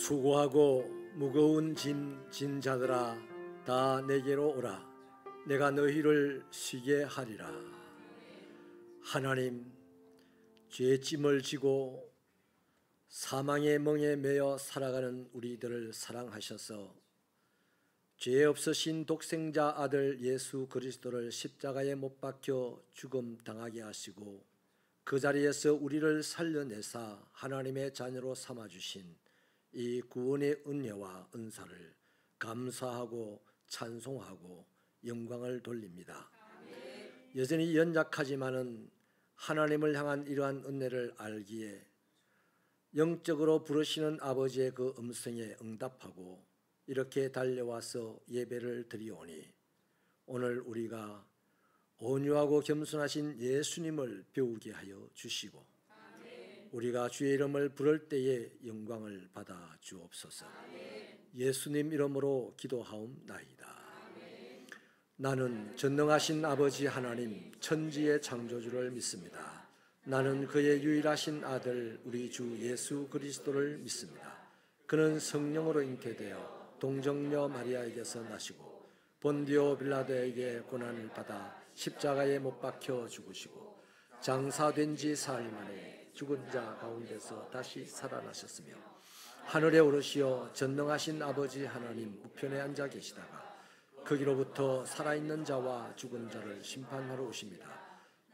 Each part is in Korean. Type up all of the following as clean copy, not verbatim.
수고하고 무거운 짐 진 자들아 다 내게로 오라. 내가 너희를 쉬게 하리라. 하나님, 죄의 짐을 지고 사망의 멍에 매여 살아가는 우리들을 사랑하셔서 죄 없으신 독생자 아들 예수 그리스도를 십자가에 못 박혀 죽음 당하게 하시고 그 자리에서 우리를 살려내사 하나님의 자녀로 삼아주신 이 구원의 은혜와 은사를 감사하고 찬송하고 영광을 돌립니다. 여전히 연약하지만은 하나님을 향한 이러한 은혜를 알기에 영적으로 부르시는 아버지의 그 음성에 응답하고 이렇게 달려와서 예배를 드리오니 오늘 우리가 온유하고 겸손하신 예수님을 배우게 하여 주시고 우리가 주의 이름을 부를 때에 영광을 받아 주옵소서. 예수님 이름으로 기도하옵나이다. 나는 전능하신 아버지 하나님 천지의 창조주를 믿습니다. 나는 그의 유일하신 아들 우리 주 예수 그리스도를 믿습니다. 그는 성령으로 잉태되어 동정녀 마리아에게서 나시고 본디오 빌라도에게 고난을 받아 십자가에 못 박혀 죽으시고 장사된 지 사흘 만에 죽은 자 가운데서 다시 살아나셨으며 하늘에 오르시어 전능하신 아버지 하나님 우편에 앉아 계시다가 거기로부터 살아있는 자와 죽은 자를 심판하러 오십니다.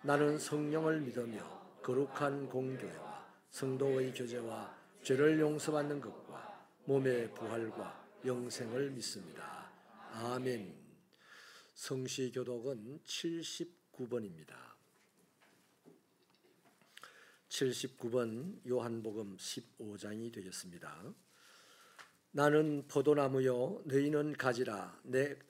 나는 성령을 믿으며 거룩한 공교회와 성도의 교제와 죄를 용서받는 것과 몸의 부활과 영생을 믿습니다. 아멘. 성시교독은 79번입니다. 79번 요한복음 15장이 되겠습니다. 나는 포도나무요 너희는 가지라.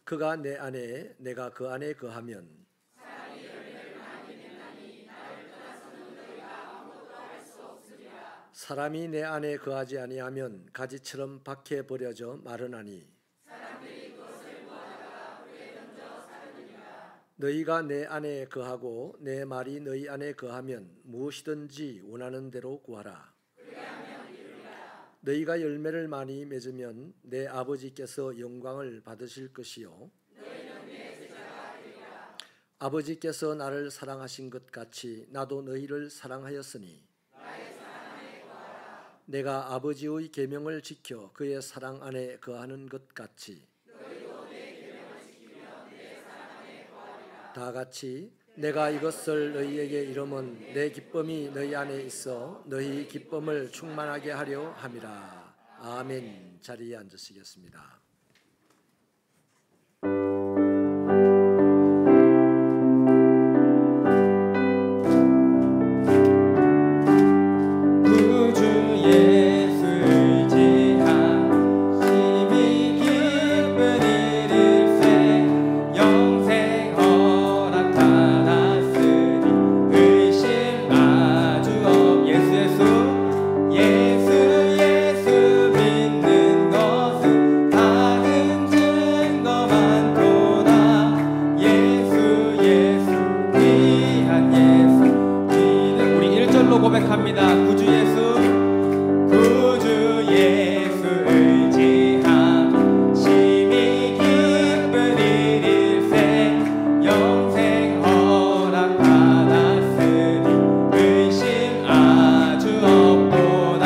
그가 내 안에 내가 그 안에 거하면 사람이 열매를 많이 맺나니 나를 떠나서는 너희가 아무것도 할 수 없으리라. 사람이 내 안에 거하지 아니하면 가지처럼 밖에 버려져 마르나니 사람들이 그것을 모아다가 불에 던져 사르느니라. 너희가 내 안에 거하고 내 말이 너희 안에 거하면 무엇이든지 원하는 대로 구하라. 너희가 열매를 많이 맺으면 내 아버지께서 영광을 받으실 것이요 너희는 내 제자가 되리라. 아버지께서 나를 사랑하신 것 같이 나도 너희를 사랑하였으니 나의 사랑 안에 거하라. 내가 아버지의 계명을 지켜 그의 사랑 안에 거하는 것 같이 너희도 내 계명을 지키면 내 사랑 안에 거하리라. 다 같이 내가 이것을 너희에게 이름은 내 기쁨이 너희 안에 있어 너희 기쁨을 충만하게 하려 함이라. 아멘. 자리에 앉으시겠습니다. 고백합니다. 구주 예수, 구주 예수 의지함 심히 기쁜 일일세 영생 허락 받았으니 의심 아주 없도다.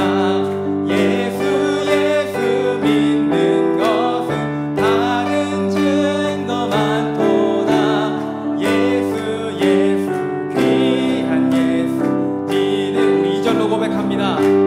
예수 믿는 것은 다른 증거 많도다. 예수 귀한 예수 고백합니다.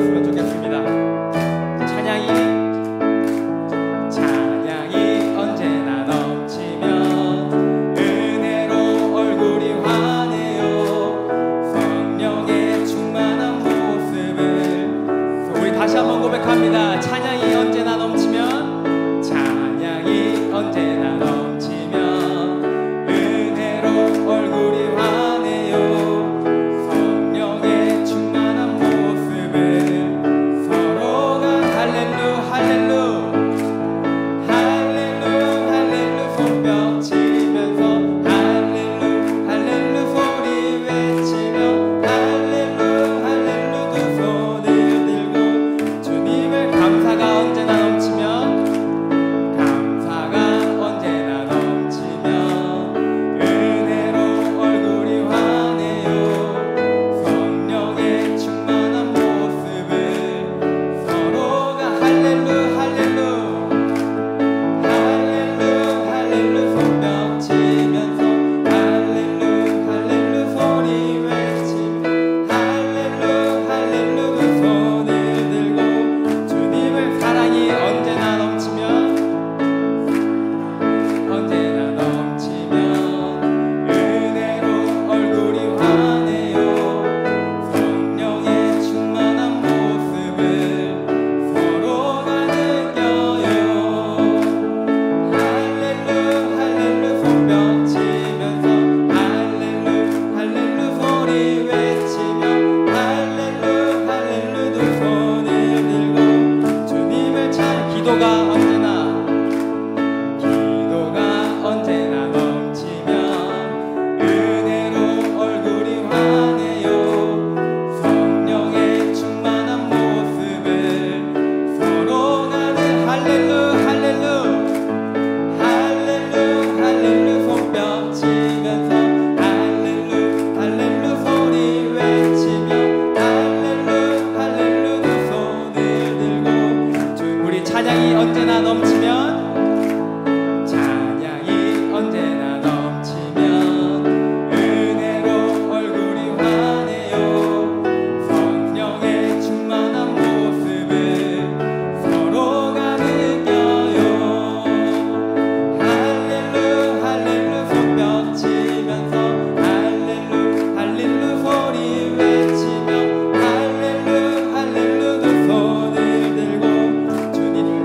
받았으면 좋겠습니다. 찬양이 언제나 넘치면 은혜로 얼굴이 환해요. 성령의 충만한 모습을 우리 다시 한번 고백합니다. 찬양이 언제나 넘치면 찬양이 언제나 넘치면 은혜로 얼굴이 환해요. 성령의 충만한 모습을 서로가 할렐루 할렐루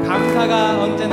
감사가 언제나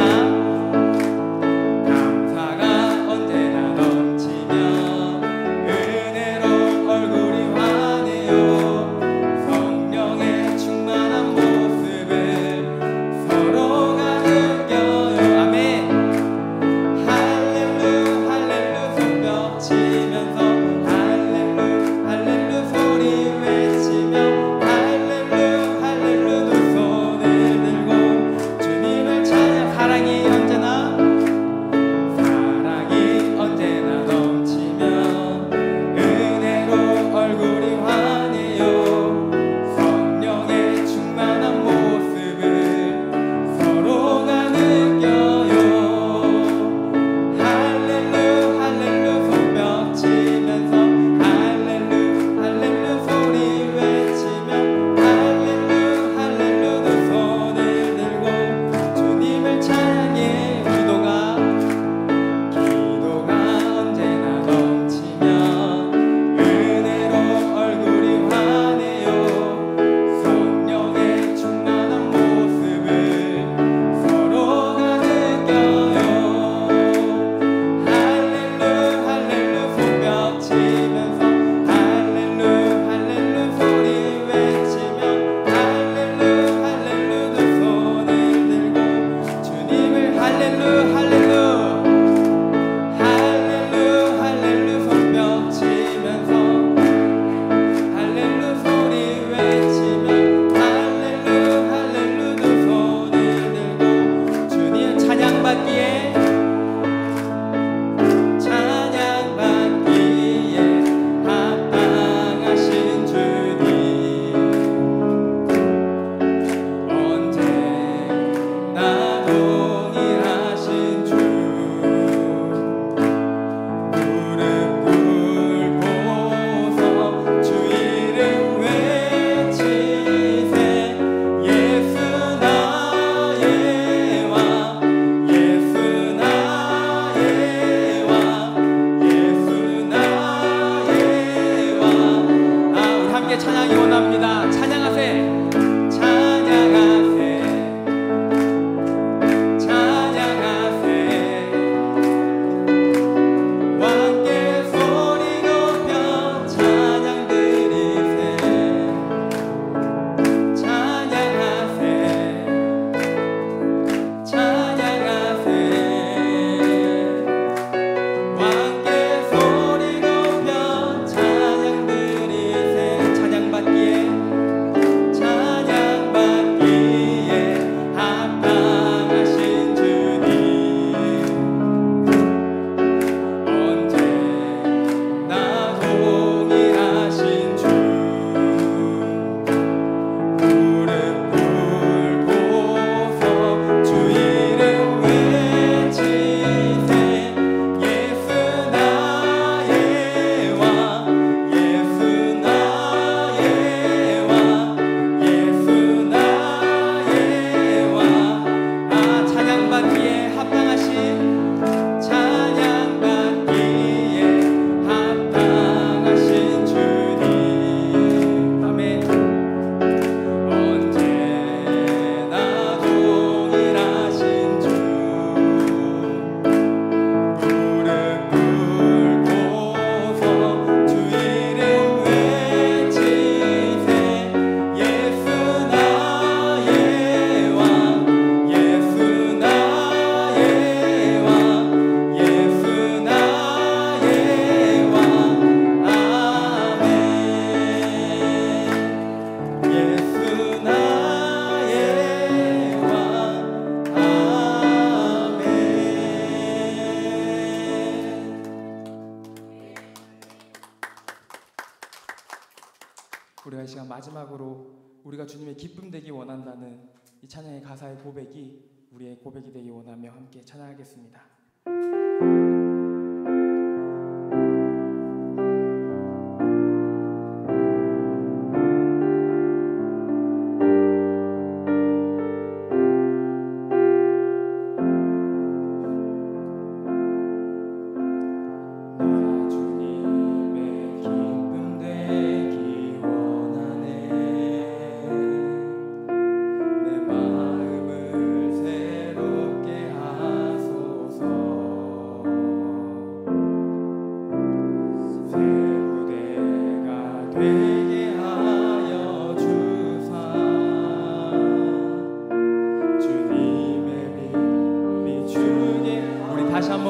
우리가 주님의 기쁨 되기 원한다는 이 찬양의 가사의 고백이 우리의 고백이 되기 원하며 함께 찬양하겠습니다.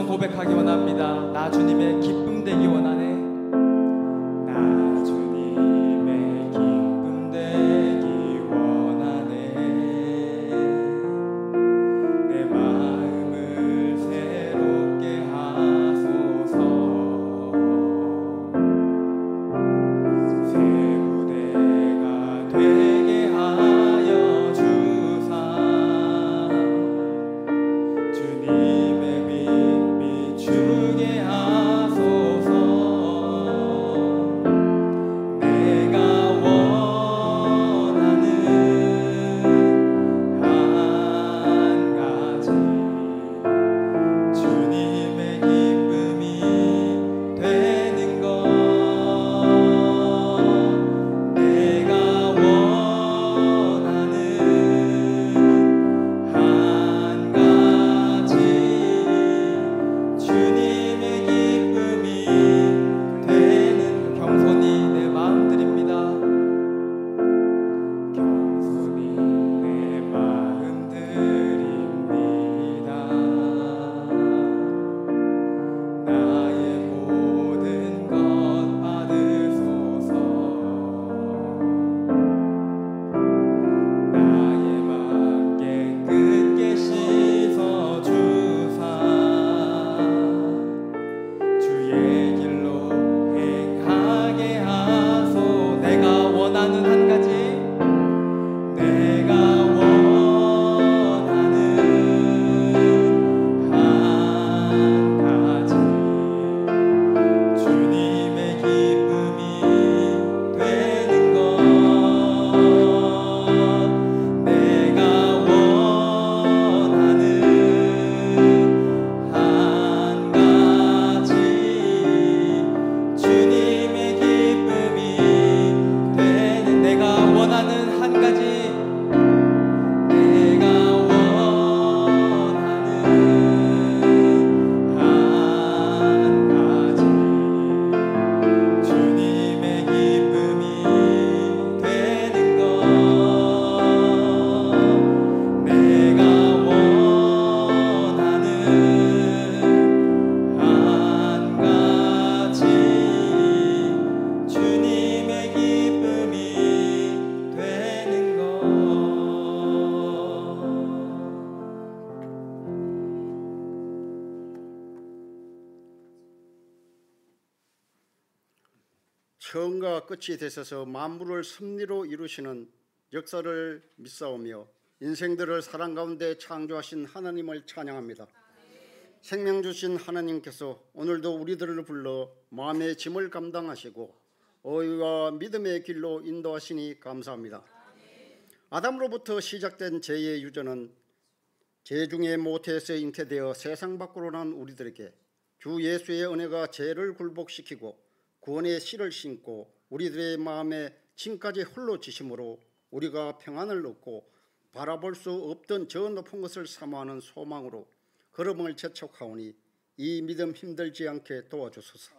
고백하기 원합니다. 나 주님의 기쁨 되기 원하네. 나 주님의 기쁨 되기 원하네. 내 마음을 새롭게 하소서. 새 부대가 되게 하여 주사. 주님의 주게 하소서. 내가 원하는 한 가지 주님의 기쁨이 되는 것. 내가 원하는 한 가지 주님의 기쁨이 되는. 겸손히 내 마음 드립니다. 겸손히 내 마음 드립니다. 나의 모든 것 받으소서. 나의 맘 깨끗게 씻어 주사. 주의 길로 행하게 하소. 내가 원하는 한 가지. 내가 원하는 한 가지 주님의 기쁨이 되는 것. 내가 원하는 한 가지 주님의 기쁨이 되는. 내가 원하는 한 가지. 내가 원하는 한 가지 주님의 기쁨이 되는 것. 내가 원하는 한 가지 주님의 기쁨이 되는 것. 처음과 끝이 되셔서 만물을 섭리로 이루시는 역사를 믿사오며 인생들을 사랑 가운데 창조하신 하나님을 찬양합니다. 생명 주신 하나님께서 오늘도 우리들을 불러 마음의 짐을 감당하시고 의와 믿음의 길로 인도하시니 감사합니다. 아담으로부터 시작된 죄의 유전은 죄 중에 모태에서 잉태되어 세상 밖으로 난 우리들에게 주 예수의 은혜가 죄를 굴복시키고 구원의 씨를 심고 우리들의 마음에 짐까지 홀로 지심으로 우리가 평안을 얻고 바라볼 수 없던 저 높은 것을 사모하는 소망으로 걸음을 재촉하오니 이 믿음 힘들지 않게 도와주소서.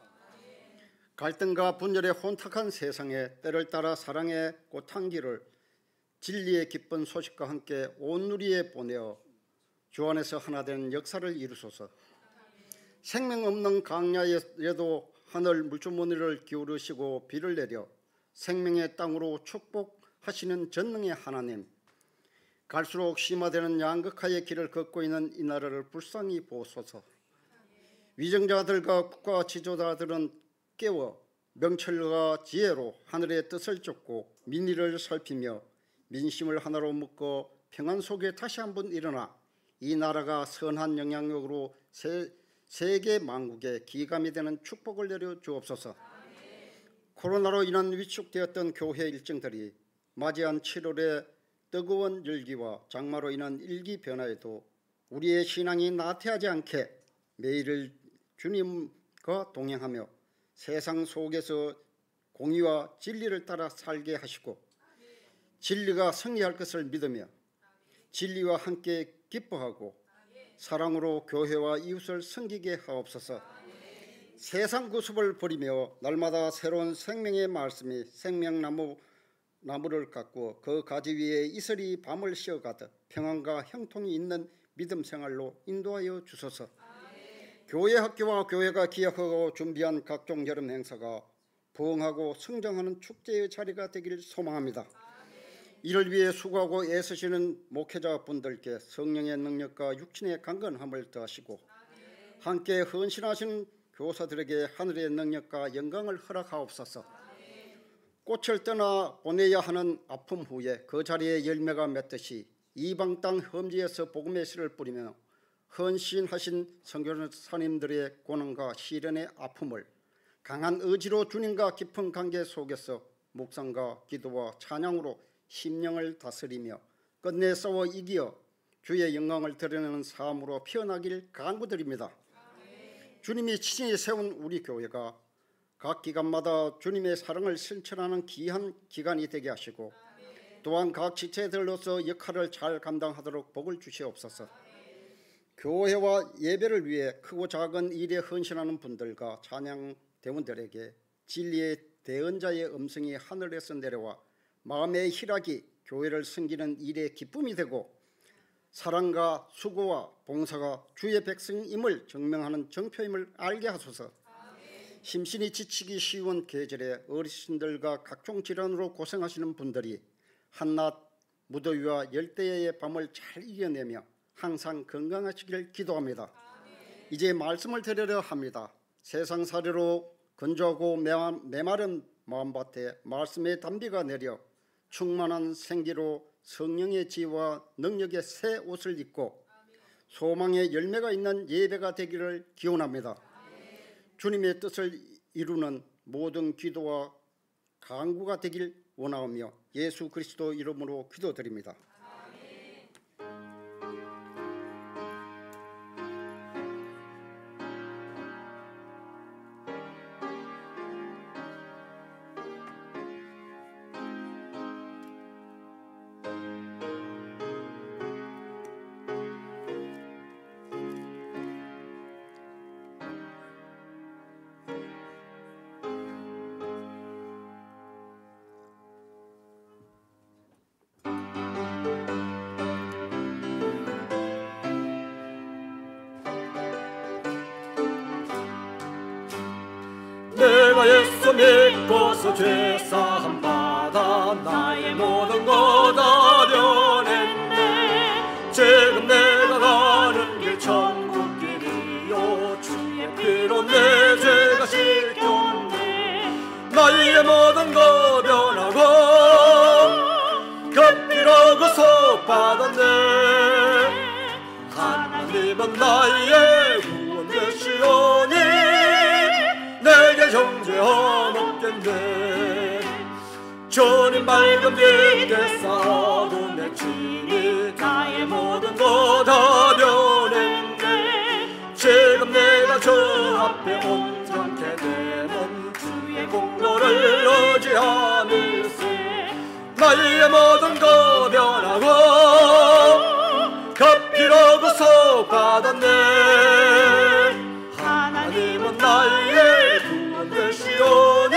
갈등과 분열의 혼탁한 세상에 때를 따라 사랑의 꽃향기를 진리의 기쁜 소식과 함께 온 누리에 보내어 주 안에서 하나 되는 역사를 이루소서. 생명 없는 강야에도 하늘 물주머니를 기울이시고 비를 내려 생명의 땅으로 축복하시는 전능의 하나님, 갈수록 심화되는 양극화의 길을 걷고 있는 이 나라를 불쌍히 보소서. 위정자들과 국가 지도자들은 깨워 명철과 지혜로 하늘의 뜻을 쫓고 민의를 살피며 민심을 하나로 묶어 평안 속에 다시 한번 일어나 이 나라가 선한 영향력으로 세계 만국에 기감이 되는 축복을 내려 주옵소서. 코로나로 인한 위축되었던 교회 일정들이 맞이한 7월의 뜨거운 열기와 장마로 인한 일기 변화에도 우리의 신앙이 나태하지 않게 매일을 주님과 동행하며 세상 속에서 공의와 진리를 따라 살게 하시고 진리가 승리할 것을 믿으며 진리와 함께 기뻐하고 사랑으로 교회와 이웃을 섬기게 하옵소서. 세상 구습을 버리며 날마다 새로운 생명의 말씀이 생명나무를 깎고 그 가지 위에 이슬이 밤을 씌어가듯 평안과 형통이 있는 믿음 생활로 인도하여 주소서. 교회 학교와 교회가 기획하고 준비한 각종 여름 행사가 부흥하고 성장하는 축제의 자리가 되길 소망합니다. 이를 위해 수고하고 애쓰시는 목회자분들께 성령의 능력과 육신의 강건함을 더하시고 함께 헌신하시는 교사들에게 하늘의 능력과 영광을 허락하옵소서. 꽃을 떠나 보내야 하는 아픔 후에 그 자리에 열매가 맺듯이 이방 땅 험지에서 복음의 씨를 뿌리며 헌신하신 선교사님들의 고난과 시련의 아픔을 강한 의지로 주님과 깊은 관계 속에서 묵상과 기도와 찬양으로 심령을 다스리며 끝내 싸워 이기어 주의 영광을 드러내는 삶으로 피어나길 간구드립니다. 주님이 친히 세운 우리 교회가 각 기간마다 주님의 사랑을 실천하는 귀한 기간이 되게 하시고 또한 각 지체들로서 역할을 잘 감당하도록 복을 주시옵소서. 교회와 예배를 위해 크고 작은 일에 헌신하는 분들과 찬양 대원들에게 진리의 대언자의 음성이 하늘에서 내려와 마음의 희락이 교회를 섬기는 일의 기쁨이 되고 사랑과 수고와 봉사가 주의 백성임을 증명하는 정표임을 알게 하소서. 심신이 지치기 쉬운 계절에 어르신들과 각종 질환으로 고생하시는 분들이 한낮 무더위와 열대야의 밤을 잘 이겨내며 항상 건강하시길 기도합니다. 이제 말씀을 드리려 합니다. 세상 사례로 건조하고 메마른 마음밭에 말씀의 단비가 내려 충만한 생기로 성령의 지혜와 능력의 새 옷을 입고 소망의 열매가 있는 예배가 되기를 기원합니다. 주님의 뜻을 이루는 모든 기도와 간구가 되길 원하오며 예수 그리스도 이름으로 기도드립니다. 내가 예수 믿고서 죄사함 받아 나의 모든 것 다 변했네. 지금 내가 가는 길 천국길이요 주의 피로 내 죄가 씻겼네. 나의 모든 것 변하고 그 피로 구속받았네. 하나님은 나의 구원 되시오니 내게 정죄함 없겠네. 주님 말씀 듣게 살아도 내 친히 나의 모든 것 다 변했네. 지금 내가 주 앞에 온전케 되면 주의 공로를 의지함일세. 나의 모든 것 변하고 그 피로 구속받았네. 하나님은 나의 구원 되시오니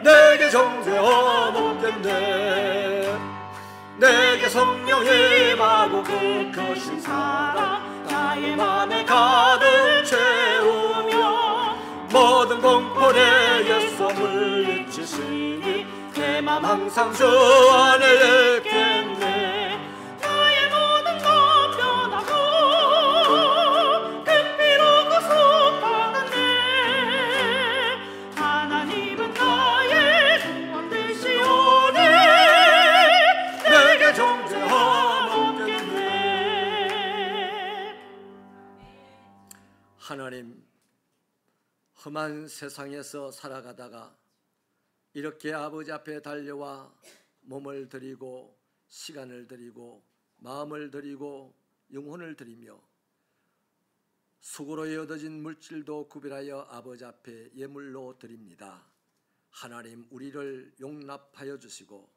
내게 정죄함 없겠네. 내게 성령이 임하고 그 크신 사랑 나의 맘에 가득 채우며 모든 공포의 옛소 물리치시니 내 맘 항상 주 안에 있겠네. 나의 모든 것 변하고 그 피로 구속받았네. 하나님은 나의 구원 되시오니 하나님, 험한 세상에서 살아가다가 이렇게 아버지 앞에 달려와 몸을 드리고 시간을 드리고 마음을 드리고 영혼을 드리며 수고로 얻어진 물질도 구별하여 아버지 앞에 예물로 드립니다. 하나님, 우리를 용납하여 주시고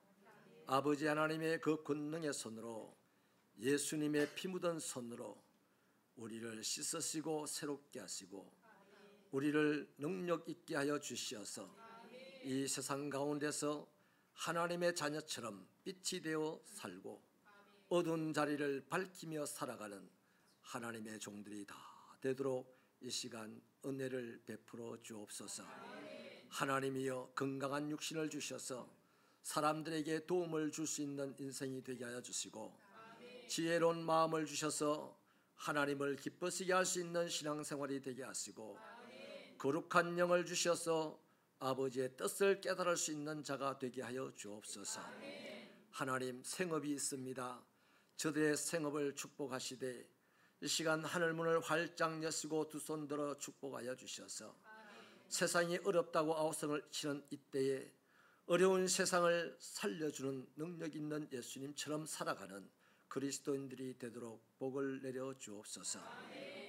아버지 하나님의 그 권능의 손으로, 예수님의 피 묻은 손으로 우리를 씻으시고 새롭게 하시고 우리를 능력 있게 하여 주시어서 이 세상 가운데서 하나님의 자녀처럼 빛이 되어 살고 어두운 자리를 밝히며 살아가는 하나님의 종들이 다 되도록 이 시간 은혜를 베풀어 주옵소서. 하나님이여, 건강한 육신을 주셔서 사람들에게 도움을 줄 수 있는 인생이 되게 하여 주시고 지혜로운 마음을 주셔서 하나님을 기쁘시게 할 수 있는 신앙생활이 되게 하시고 거룩한 영을 주셔서 아버지의 뜻을 깨달을 수 있는 자가 되게 하여 주옵소서. 하나님, 생업이 있습니다. 저들의 생업을 축복하시되 이 시간 하늘문을 활짝 여시고 두 손 들어 축복하여 주셔서 세상이 어렵다고 아우성을 치는 이때에 어려운 세상을 살려주는 능력 있는 예수님처럼 살아가는 그리스도인들이 되도록 복을 내려 주옵소서.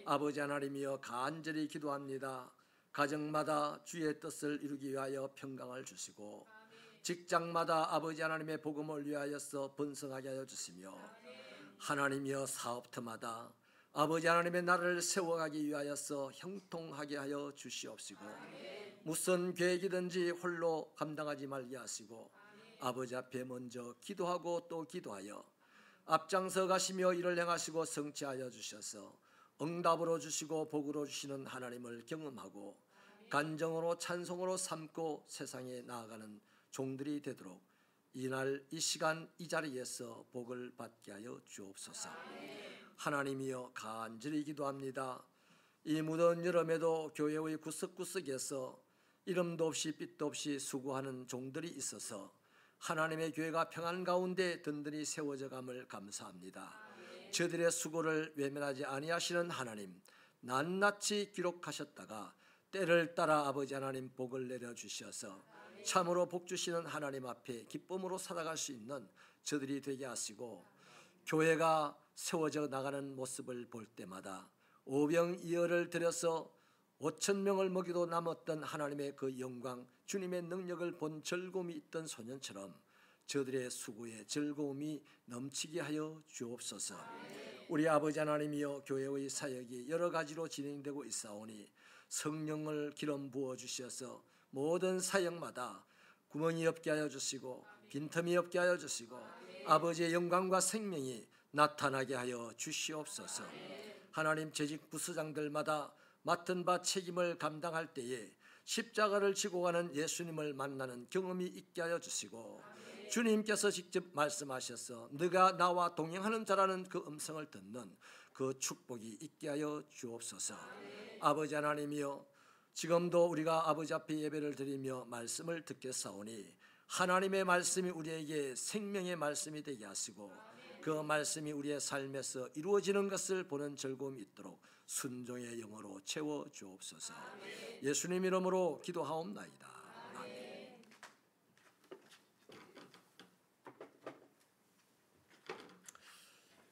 아버지 하나님이여, 간절히 기도합니다. 가정마다 주의 뜻을 이루기 위하여 평강을 주시고 직장마다 아버지 하나님의 복음을 위하여서 번성하게 하여 주시며 하나님이여, 사업터마다 아버지 하나님의 나라를 세워가기 위하여서 형통하게 하여 주시옵시고 무슨 계획이든지 홀로 감당하지 말게 하시고 아버지 앞에 먼저 기도하고 또 기도하여 앞장서 가시며 일을 행하시고 성취하여 주셔서 응답으로 주시고 복으로 주시는 하나님을 경험하고 간정으로 찬송으로 삼고 세상에 나아가는 종들이 되도록 이날 이 시간 이 자리에서 복을 받게 하여 주옵소서. 하나님이여, 간절히 기도합니다. 이 무더운 여름에도 교회의 구석구석에서 이름도 없이 빛도 없이 수고하는 종들이 있어서 하나님의 교회가 평안 가운데 든든히 세워져 감을 감사합니다. 저들의 수고를 외면하지 아니하시는 하나님, 낱낱이 기록하셨다가 때를 따라 아버지 하나님 복을 내려주셔서 참으로 복 주시는 하나님 앞에 기쁨으로 살아갈 수 있는 저들이 되게 하시고 교회가 세워져 나가는 모습을 볼 때마다 오병이어를 들여서 5,000명을 먹이도 남았던 하나님의 그 영광, 주님의 능력을 본 즐거움이 있던 소년처럼 저들의 수고에 즐거움이 넘치게 하여 주옵소서. 우리 아버지 하나님이여, 교회의 사역이 여러 가지로 진행되고 있사오니 성령을 기름 부어 주셔서 모든 사역마다 구멍이 없게 하여 주시고 빈틈이 없게 하여 주시고 아버지의 영광과 생명이 나타나게 하여 주시옵소서. 하나님, 재직 부서장들마다 맡은 바 책임을 감당할 때에 십자가를 지고 가는 예수님을 만나는 경험이 있게 하여 주시고 주님께서 직접 말씀하셔서 네가 나와 동행하는 자라는 그 음성을 듣는 그 축복이 있게 하여 주옵소서. 아버지 하나님이여, 지금도 우리가 아버지 앞에 예배를 드리며 말씀을 듣겠사오니 하나님의 말씀이 우리에게 생명의 말씀이 되게 하시고 그 말씀이 우리의 삶에서 이루어지는 것을 보는 즐거움이 있도록 순종의 영으로 채워 주옵소서. 예수님 이름으로 기도하옵나이다. 아멘.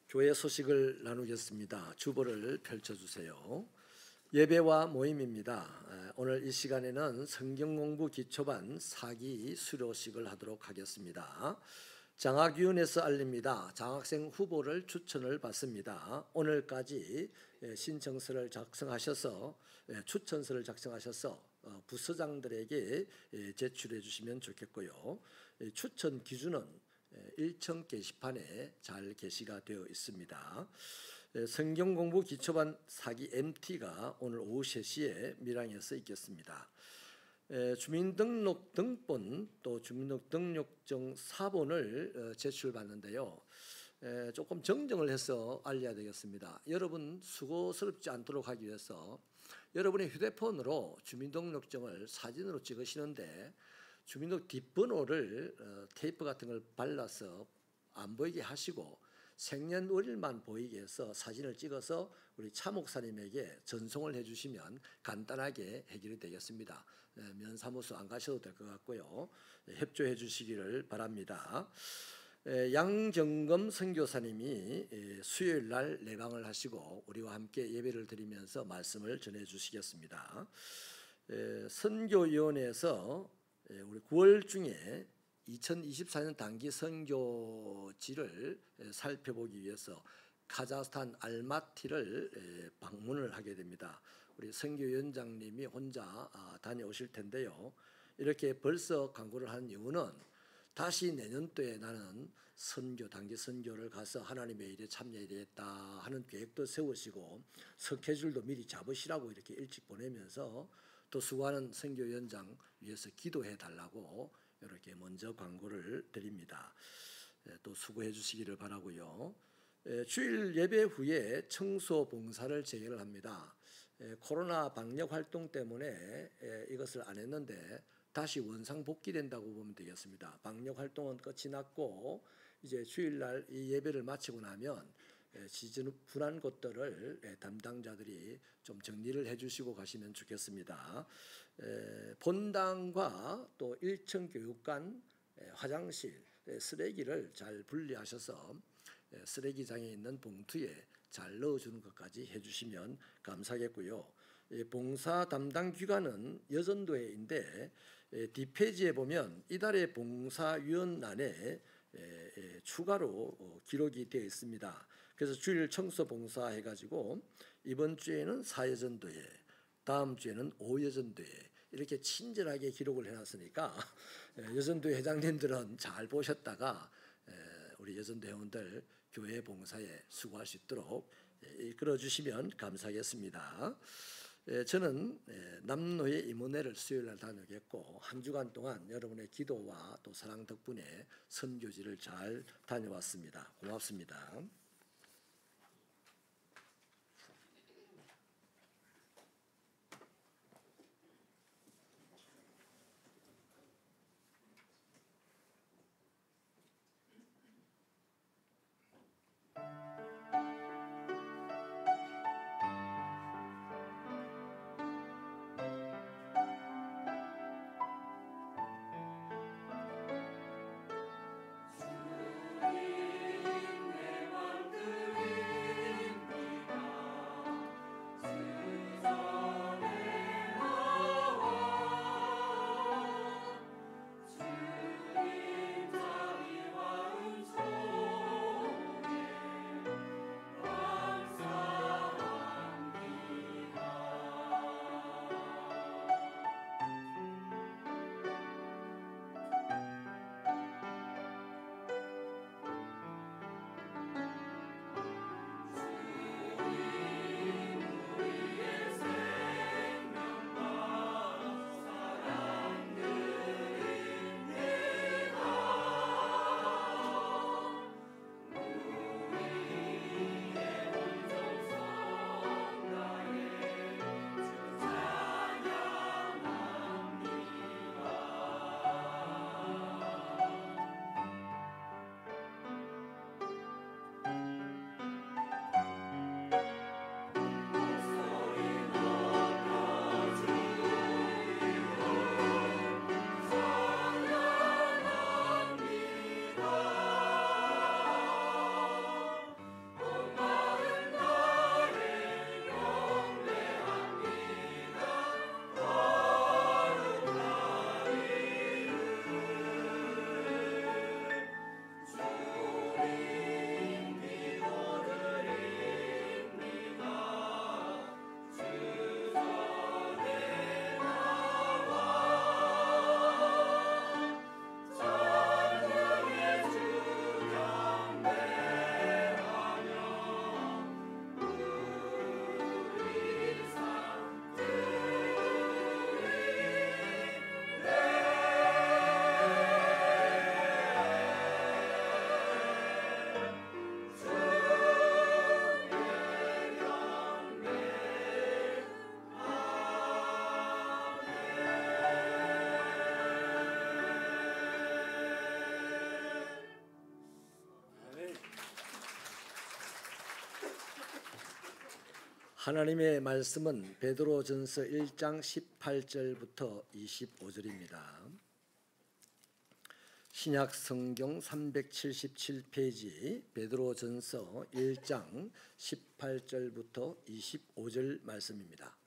교회 소식을 나누겠습니다. 주보를 펼쳐주세요. 예배와 모임입니다. 오늘 이 시간에는 성경공부 기초반 4기 수료식을 하도록 하겠습니다. 장학위원회에서 알립니다. 장학생 후보를 추천을 받습니다. 오늘까지 신청서를 작성하셔서 추천서를 작성하셔서 부서장들에게 제출해 주시면 좋겠고요. 추천 기준은 1층 게시판에 잘 게시가 되어 있습니다. 성경공부 기초반 4기 MT가 오늘 오후 3시에 밀양에서 있겠습니다. 주민등록 등본 또 주민등록증 사본을 제출받는데요. 조금 정정을 해서 알려야 되겠습니다. 여러분 수고스럽지 않도록 하기 위해서 여러분의 휴대폰으로 주민등록증을 사진으로 찍으시는데 주민등록 뒷번호를 테이프 같은 걸 발라서 안 보이게 하시고 생년월일만 보이게 해서 사진을 찍어서 우리 차 목사님에게 전송을 해주시면 간단하게 해결이 되겠습니다. 면사무소 안 가셔도 될 것 같고요. 협조해 주시기를 바랍니다. 양정검 선교사님이 수요일 날 내방을 하시고 우리와 함께 예배를 드리면서 말씀을 전해 주시겠습니다. 선교위원회에서 우리 9월 중에 2024년 단기 선교지를 살펴보기 위해서 카자흐스탄 알마티를 방문을 하게 됩니다. 우리 선교위원장님이 혼자 다녀오실 텐데요. 이렇게 벌써 광고를 한 이유는 다시 내년도에 나는 선교, 단기 선교를 가서 하나님의 일에 참여해야 되겠다 하는 계획도 세우시고 스케줄도 미리 잡으시라고 이렇게 일찍 보내면서 또 수고하는 선교위원장 위해서 기도해 달라고 이렇게 먼저 광고를 드립니다. 또 수고해 주시기를 바라고요. 주일 예배 후에 청소 봉사를 재개를 합니다. 코로나 방역 활동 때문에 이것을 안 했는데 다시 원상 복귀된다고 보면 되겠습니다. 방역 활동은 끝이 났고 이제 주일날 이 예배를 마치고 나면 지저분한 것들을 담당자들이 좀 정리를 해주시고 가시면 좋겠습니다. 본당과 또 1층 교육관, 화장실, 쓰레기를 잘 분리하셔서 쓰레기장에 있는 봉투에 잘 넣어주는 것까지 해주시면 감사하겠고요. 봉사 담당 기관은 여전도회인데 뒷페이지에 보면 이달의 봉사위원란에 추가로 기록이 되어 있습니다. 그래서 주일 청소 봉사 해가지고 이번 주에는 4여전도회, 다음 주에는 5여전도회 이렇게 친절하게 기록을 해놨으니까 여전도회 회장님들은 잘 보셨다가 우리 여전도 회원들 교회 봉사에 수고할 수 있도록 이끌어 주시면 감사하겠습니다. 저는 남노회 임원회를 수요일날 다녀오겠고 한 주간 동안 여러분의 기도와 또 사랑 덕분에 선교지를 잘 다녀왔습니다. 고맙습니다. 하나님의 말씀은 베드로전서 1장 18절부터 25절입니다. 신약 성경 377페이지 베드로전서 1장 18절부터 25절 말씀입니다.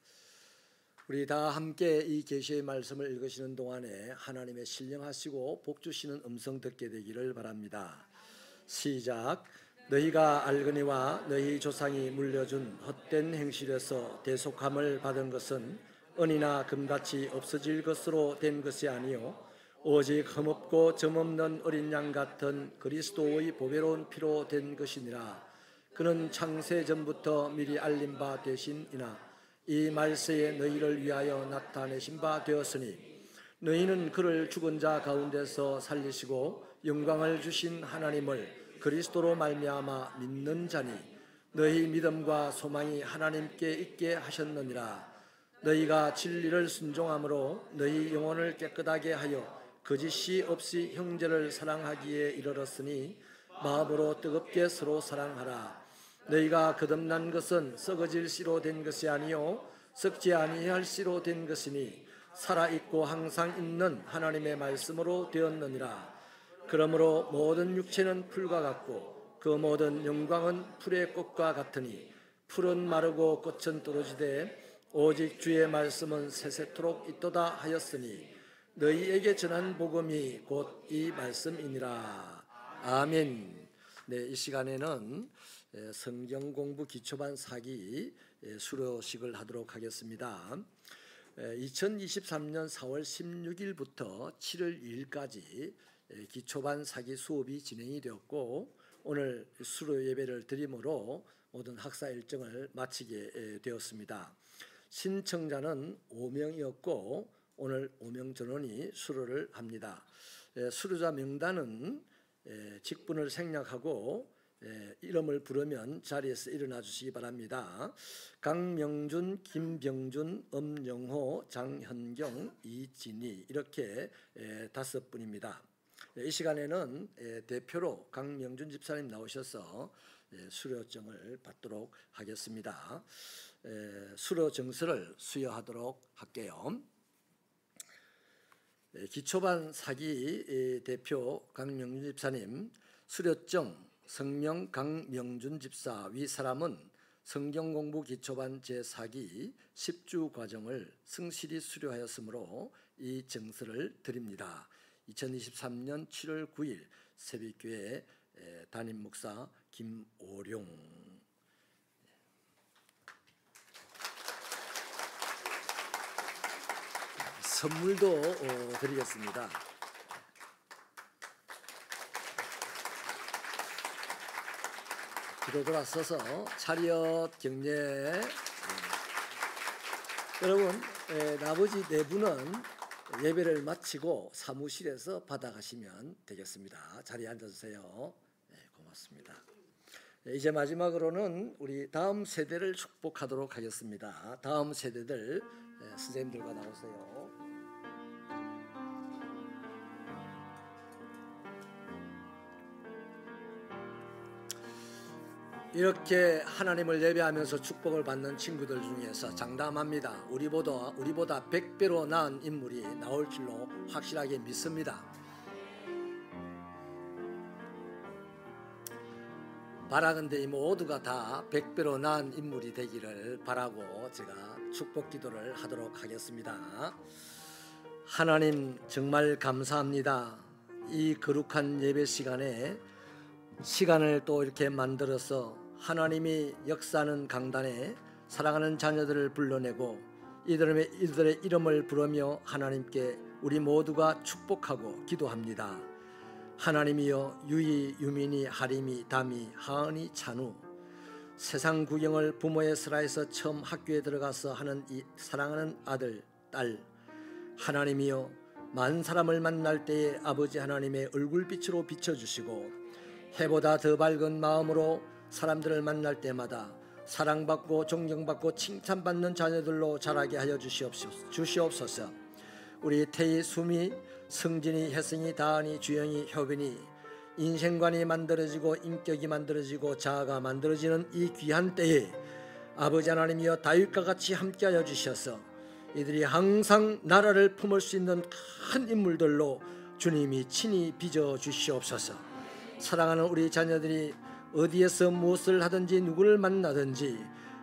우리 다 함께 이 계시의 말씀을 읽으시는 동안에 하나님의 신령하시고 복 주시는 음성 듣게 되기를 바랍니다. 시작. 너희가 알거니와 너희 조상이 물려준 헛된 행실에서 대속함을 받은 것은 은이나 금같이 없어질 것으로 된 것이 아니요 오직 흠없고 점없는 어린 양 같은 그리스도의 보배로운 피로 된 것이니라. 그는 창세 전부터 미리 알린 바 되신이나 이 말세에 너희를 위하여 나타내신 바 되었으니 너희는 그를 죽은 자 가운데서 살리시고 영광을 주신 하나님을 그리스도로 말미암아 믿는 자니 너희 믿음과 소망이 하나님께 있게 하셨느니라. 너희가 진리를 순종함으로 너희 영혼을 깨끗하게 하여 거짓이 없이 형제를 사랑하기에 이르렀으니 마음으로 뜨겁게 서로 사랑하라. 너희가 거듭난 것은 썩어질 씨로 된 것이 아니요 썩지 아니할 씨로 된 것이니 살아있고 항상 있는 하나님의 말씀으로 되었느니라. 그러므로 모든 육체는 풀과 같고 그 모든 영광은 풀의 꽃과 같으니 풀은 마르고 꽃은 떨어지되 오직 주의 말씀은 세세토록 있도다 하였으니 너희에게 전한 복음이 곧 이 말씀이니라. 아멘. 네, 이 시간에는 성경 공부 기초반 사기 수료식을 하도록 하겠습니다. 2023년 4월 16일부터 7월 2일까지 기초반 사기 수업이 진행이 되었고 오늘 수료 예배를 드림으로 모든 학사 일정을 마치게 되었습니다. 신청자는 5명이었고 오늘 5명 전원이 수료를 합니다. 수료자 명단은 직분을 생략하고 이름을 부르면 자리에서 일어나 주시기 바랍니다. 강명준, 김병준, 엄영호, 장현경, 이진희 이렇게 5분입니다. 이 시간에는 대표로 강명준 집사님 나오셔서 수료증을 받도록 하겠습니다. 수료 증서를 수여하도록 할게요. 기초반 사기 대표 강명준 집사님, 수료증 성명 강명준 집사 위 사람은 성경공부 기초반 제4기 10주 과정을 성실히 수료하였으므로 이 증서를 드립니다. 2023년 7월 9일 새벽교회 담임 목사 김오룡. 선물도 드리겠습니다. 뒤로 돌아서서 차렷 경례. 여러분, 나머지 4분은 예배를 마치고 사무실에서 받아가시면 되겠습니다. 자리에 앉아주세요. 네, 고맙습니다. 이제 마지막으로는 우리 다음 세대를 축복하도록 하겠습니다. 다음 세대들 선생님들과 나오세요. 이렇게 하나님을 예배하면서 축복을 받는 친구들 중에서 장담합니다. 우리보다 100배로 나은 인물이 나올 줄로 확실하게 믿습니다. 바라건대 이 모두가 다 100배로 나은 인물이 되기를 바라고 제가 축복 기도를 하도록 하겠습니다. 하나님 정말 감사합니다. 이 거룩한 예배 시간에 시간을 또 이렇게 만들어서 하나님이 역사하는 강단에 사랑하는 자녀들을 불러내고 이들의 이름을 부르며 하나님께 우리 모두가 축복하고 기도합니다. 하나님이여, 유이, 유민이, 하림이, 담이, 하은이, 찬우, 세상 구경을 부모의 슬하에서 처음 학교에 들어가서 하는 이 사랑하는 아들, 딸, 하나님이여, 많은 사람을 만날 때에 아버지 하나님의 얼굴빛으로 비춰주시고 해보다 더 밝은 마음으로 사람들을 만날 때마다 사랑받고 존경받고 칭찬받는 자녀들로 자라게 하여 주시옵소서. 우리 태희, 수미, 성진이, 혜승이, 다은이, 주영이, 효빈이 인생관이 만들어지고 인격이 만들어지고 자아가 만들어지는 이 귀한 때에 아버지 하나님이여 다윗과 같이 함께하여 주셔서 이들이 항상 나라를 품을 수 있는 큰 인물들로 주님이 친히 빚어 주시옵소서. 사랑하는 우리 자녀들이 어디에서 무엇을 하든지 누구를 만나든지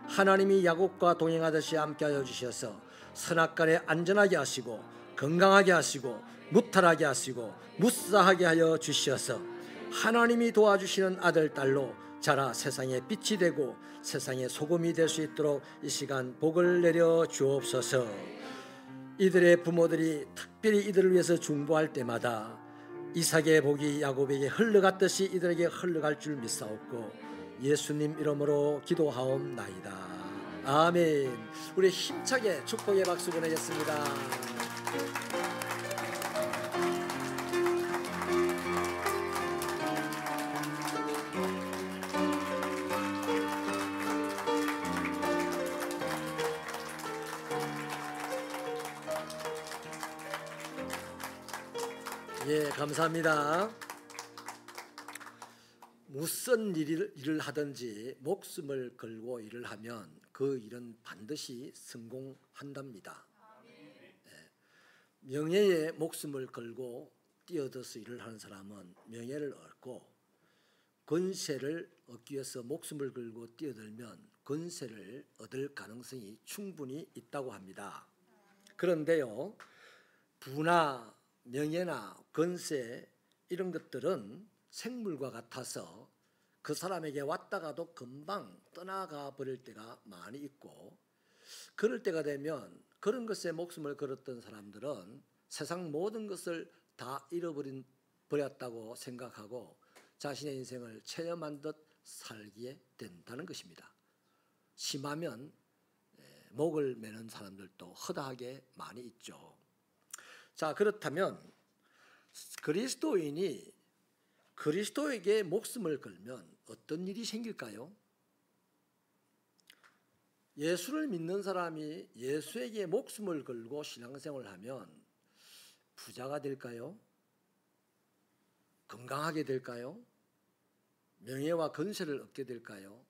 하나님이 야곱과 동행하듯이 함께하여 주셔서 선악간에 안전하게 하시고 건강하게 하시고 무탈하게 하시고 무사하게 하여 주셔서 하나님이 도와주시는 아들 딸로 자라 세상에 빛이 되고 세상에 소금이 될 수 있도록 이 시간 복을 내려 주옵소서. 이들의 부모들이 특별히 이들을 위해서 중보할 때마다 이삭의 복이 야곱에게 흘러갔듯이 이들에게 흘러갈 줄 믿사옵고 예수님 이름으로 기도하옵나이다. 아멘. 우리 힘차게 축복의 박수 보내겠습니다. 예, 감사합니다. 무슨 일을 하든지 목숨을 걸고 일을 하면 그 일은 반드시 성공한답니다. 예, 명예에 목숨을 걸고 뛰어들어서 일을 하는 사람은 명예를 얻고 권세를 얻기 위해서 목숨을 걸고 뛰어들면 권세를 얻을 가능성이 충분히 있다고 합니다. 그런데요, 부나 명예나 권세 이런 것들은 생물과 같아서 그 사람에게 왔다가도 금방 떠나가 버릴 때가 많이 있고, 그럴 때가 되면 그런 것에 목숨을 걸었던 사람들은 세상 모든 것을 다 잃어버렸다고 생각하고 자신의 인생을 체험한 듯 살게 된다는 것입니다. 심하면 목을 매는 사람들도 허다하게 많이 있죠. 자, 그렇다면 그리스도인이 그리스도에게 목숨을 걸면 어떤 일이 생길까요? 예수를 믿는 사람이 예수에게 목숨을 걸고 신앙생활을 하면 부자가 될까요? 건강하게 될까요? 명예와 권세를 얻게 될까요?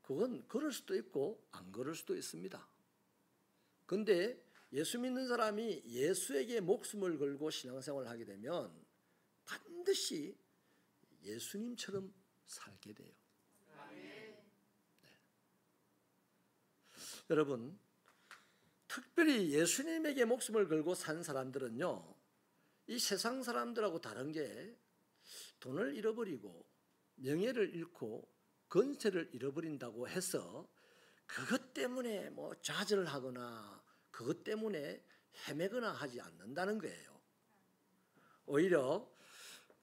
그건 그럴 수도 있고 안 그럴 수도 있습니다. 그런데 예수 믿는 사람이 예수에게 목숨을 걸고 신앙생활을 하게 되면 반드시 예수님처럼 살게 돼요. 네. 여러분, 특별히 예수님에게 목숨을 걸고 산 사람들은요, 이 세상 사람들하고 다른 게 돈을 잃어버리고 명예를 잃고 권세를 잃어버린다고 해서 그것 때문에 뭐 좌절하거나 그것 때문에 헤매거나 하지 않는다는 거예요. 오히려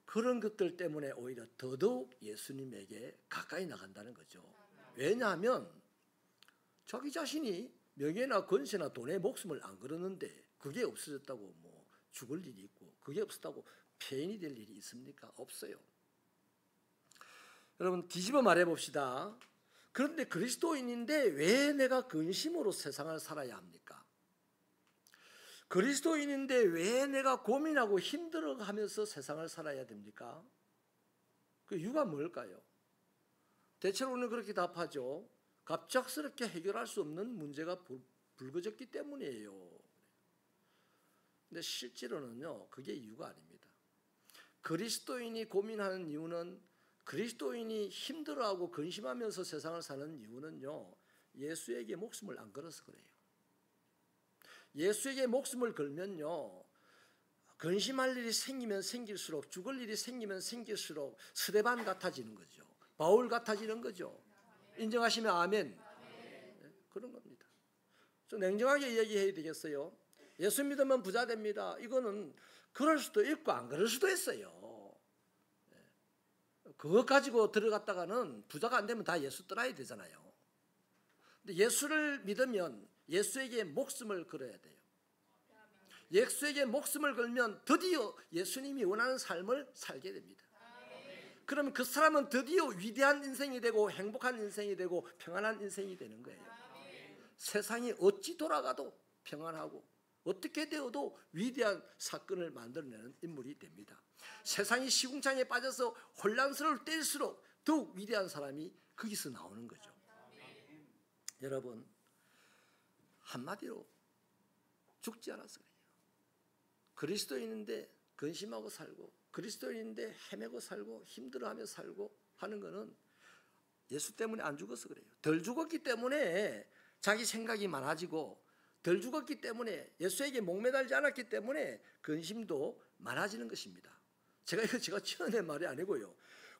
그런 것들 때문에 오히려 더더욱 예수님에게 가까이 나간다는 거죠. 왜냐하면 자기 자신이 명예나 권세나 돈에 목숨을 안 걸었는데 그게 없어졌다고 뭐 죽을 일이 있고 그게 없었다고 폐인이 될 일이 있습니까? 없어요. 여러분, 뒤집어 말해 봅시다. 그런데 그리스도인인데 왜 내가 근심으로 세상을 살아야 합니까? 그리스도인인데 왜 내가 고민하고 힘들어하면서 세상을 살아야 됩니까? 그 이유가 뭘까요? 대체로는 그렇게 답하죠. 갑작스럽게 해결할 수 없는 문제가 불거졌기 때문이에요. 근데 실제로는요, 그게 이유가 아닙니다. 그리스도인이 고민하는 이유는, 그리스도인이 힘들어하고 근심하면서 세상을 사는 이유는요, 예수에게 목숨을 안 걸어서 그래요. 예수에게 목숨을 걸면요, 근심할 일이 생기면 생길수록, 죽을 일이 생기면 생길수록 스데반 같아지는 거죠. 바울 같아지는 거죠. 인정하시면 아멘. 네, 그런 겁니다. 좀 냉정하게 이야기해야 되겠어요. 예수 믿으면 부자 됩니다. 이거는 그럴 수도 있고 안 그럴 수도 있어요. 그것 가지고 들어갔다가는 부자가 안 되면 다 예수 떠나야 되잖아요. 근데 예수를 믿으면 예수에게 목숨을 걸어야 돼요. 예수에게 목숨을 걸면 드디어 예수님이 원하는 삶을 살게 됩니다. 그러면 그 사람은 드디어 위대한 인생이 되고 행복한 인생이 되고 평안한 인생이 되는 거예요. 세상이 어찌 돌아가도 평안하고 어떻게 되어도 위대한 사건을 만들어내는 인물이 됩니다. 세상이 시궁창에 빠져서 혼란스러울 때일수록 더욱 위대한 사람이 거기서 나오는 거죠. 여러분, 한마디로 죽지 않아서 그래요. 그리스도인인데 근심하고 살고, 그리스도인인데 헤매고 살고 힘들어하며 살고 하는 것은 예수 때문에 안 죽어서 그래요. 덜 죽었기 때문에 자기 생각이 많아지고, 덜 죽었기 때문에 예수에게 목매달지 않았기 때문에 근심도 많아지는 것입니다. 제가 지어낸 말이 아니고요.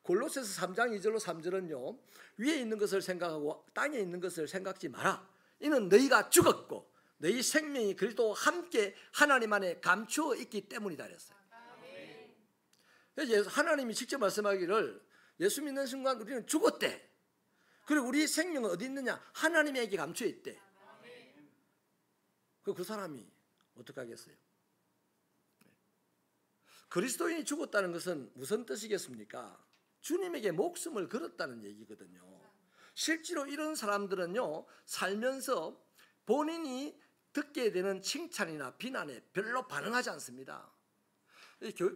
골로새서 3장 2절로 3절은요, 위에 있는 것을 생각하고 땅에 있는 것을 생각지 마라. 이는 너희가 죽었고 너희 생명이 그리스도와 함께 하나님 안에 감추어 있기 때문이다 그랬어요. 그래서 하나님이 직접 말씀하기를 예수 믿는 순간 우리는 죽었대. 그리고 우리 생명은 어디 있느냐? 하나님에게 감추어 있대. 그 사람이 어떻게 하겠어요? 그리스도인이 죽었다는 것은 무슨 뜻이겠습니까? 주님에게 목숨을 걸었다는 얘기거든요. 실제로 이런 사람들은요, 살면서 본인이 듣게 되는 칭찬이나 비난에 별로 반응하지 않습니다.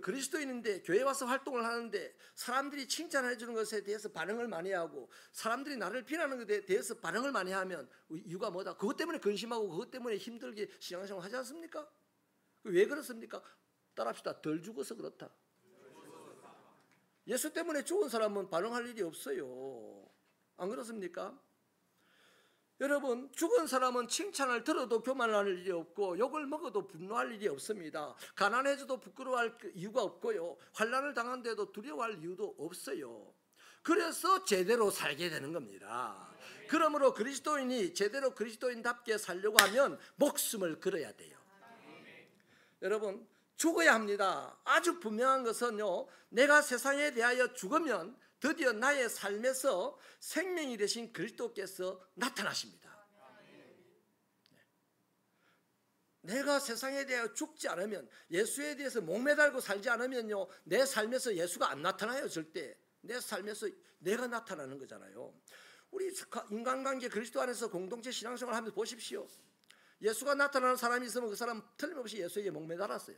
그리스도인인데 교회 와서 활동을 하는데 사람들이 칭찬해 주는 것에 대해서 반응을 많이 하고, 사람들이 나를 비난하는 것에 대해서 반응을 많이 하면 이유가 뭐다? 그것 때문에 근심하고 그것 때문에 힘들게 신앙생활 하지 않습니까? 왜 그렇습니까? 따라합시다. 덜 죽어서 그렇다. 예수 때문에 죽은 사람은 반응할 일이 없어요. 안 그렇습니까? 여러분, 죽은 사람은 칭찬을 들어도 교만할 일이 없고, 욕을 먹어도 분노할 일이 없습니다. 가난해져도 부끄러워할 이유가 없고요, 환난을 당한데도 두려워할 이유도 없어요. 그래서 제대로 살게 되는 겁니다. 그러므로 그리스도인이 제대로 그리스도인답게 살려고 하면 목숨을 걸어야 돼요. 여러분, 죽어야 합니다. 아주 분명한 것은요, 내가 세상에 대하여 죽으면 드디어 나의 삶에서 생명이 되신 그리스도께서 나타나십니다. 내가 세상에 대하여 죽지 않으면, 예수에 대해서 목매달고 살지 않으면요, 내 삶에서 예수가 안 나타나요. 절대. 내 삶에서 내가 나타나는 거잖아요. 우리 인간관계 그리스도 안에서 공동체 신앙생활 하면서 보십시오. 예수가 나타나는 사람이 있으면 그 사람 틀림없이 예수에게 목매달았어요.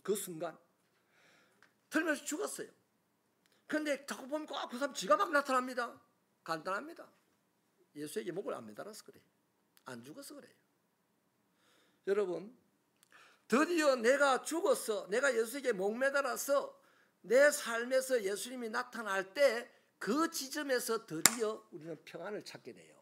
그 순간 틀림없이 죽었어요. 그런데 자꾸 보면 그 사람 지가 막 나타납니다. 간단합니다. 예수에게 목을 안 매달아서 그래요. 안 죽어서 그래요. 여러분, 드디어 내가 죽어서, 내가 예수에게 목 매달아서 내 삶에서 예수님이 나타날 때 그 지점에서 드디어 우리는 평안을 찾게 돼요.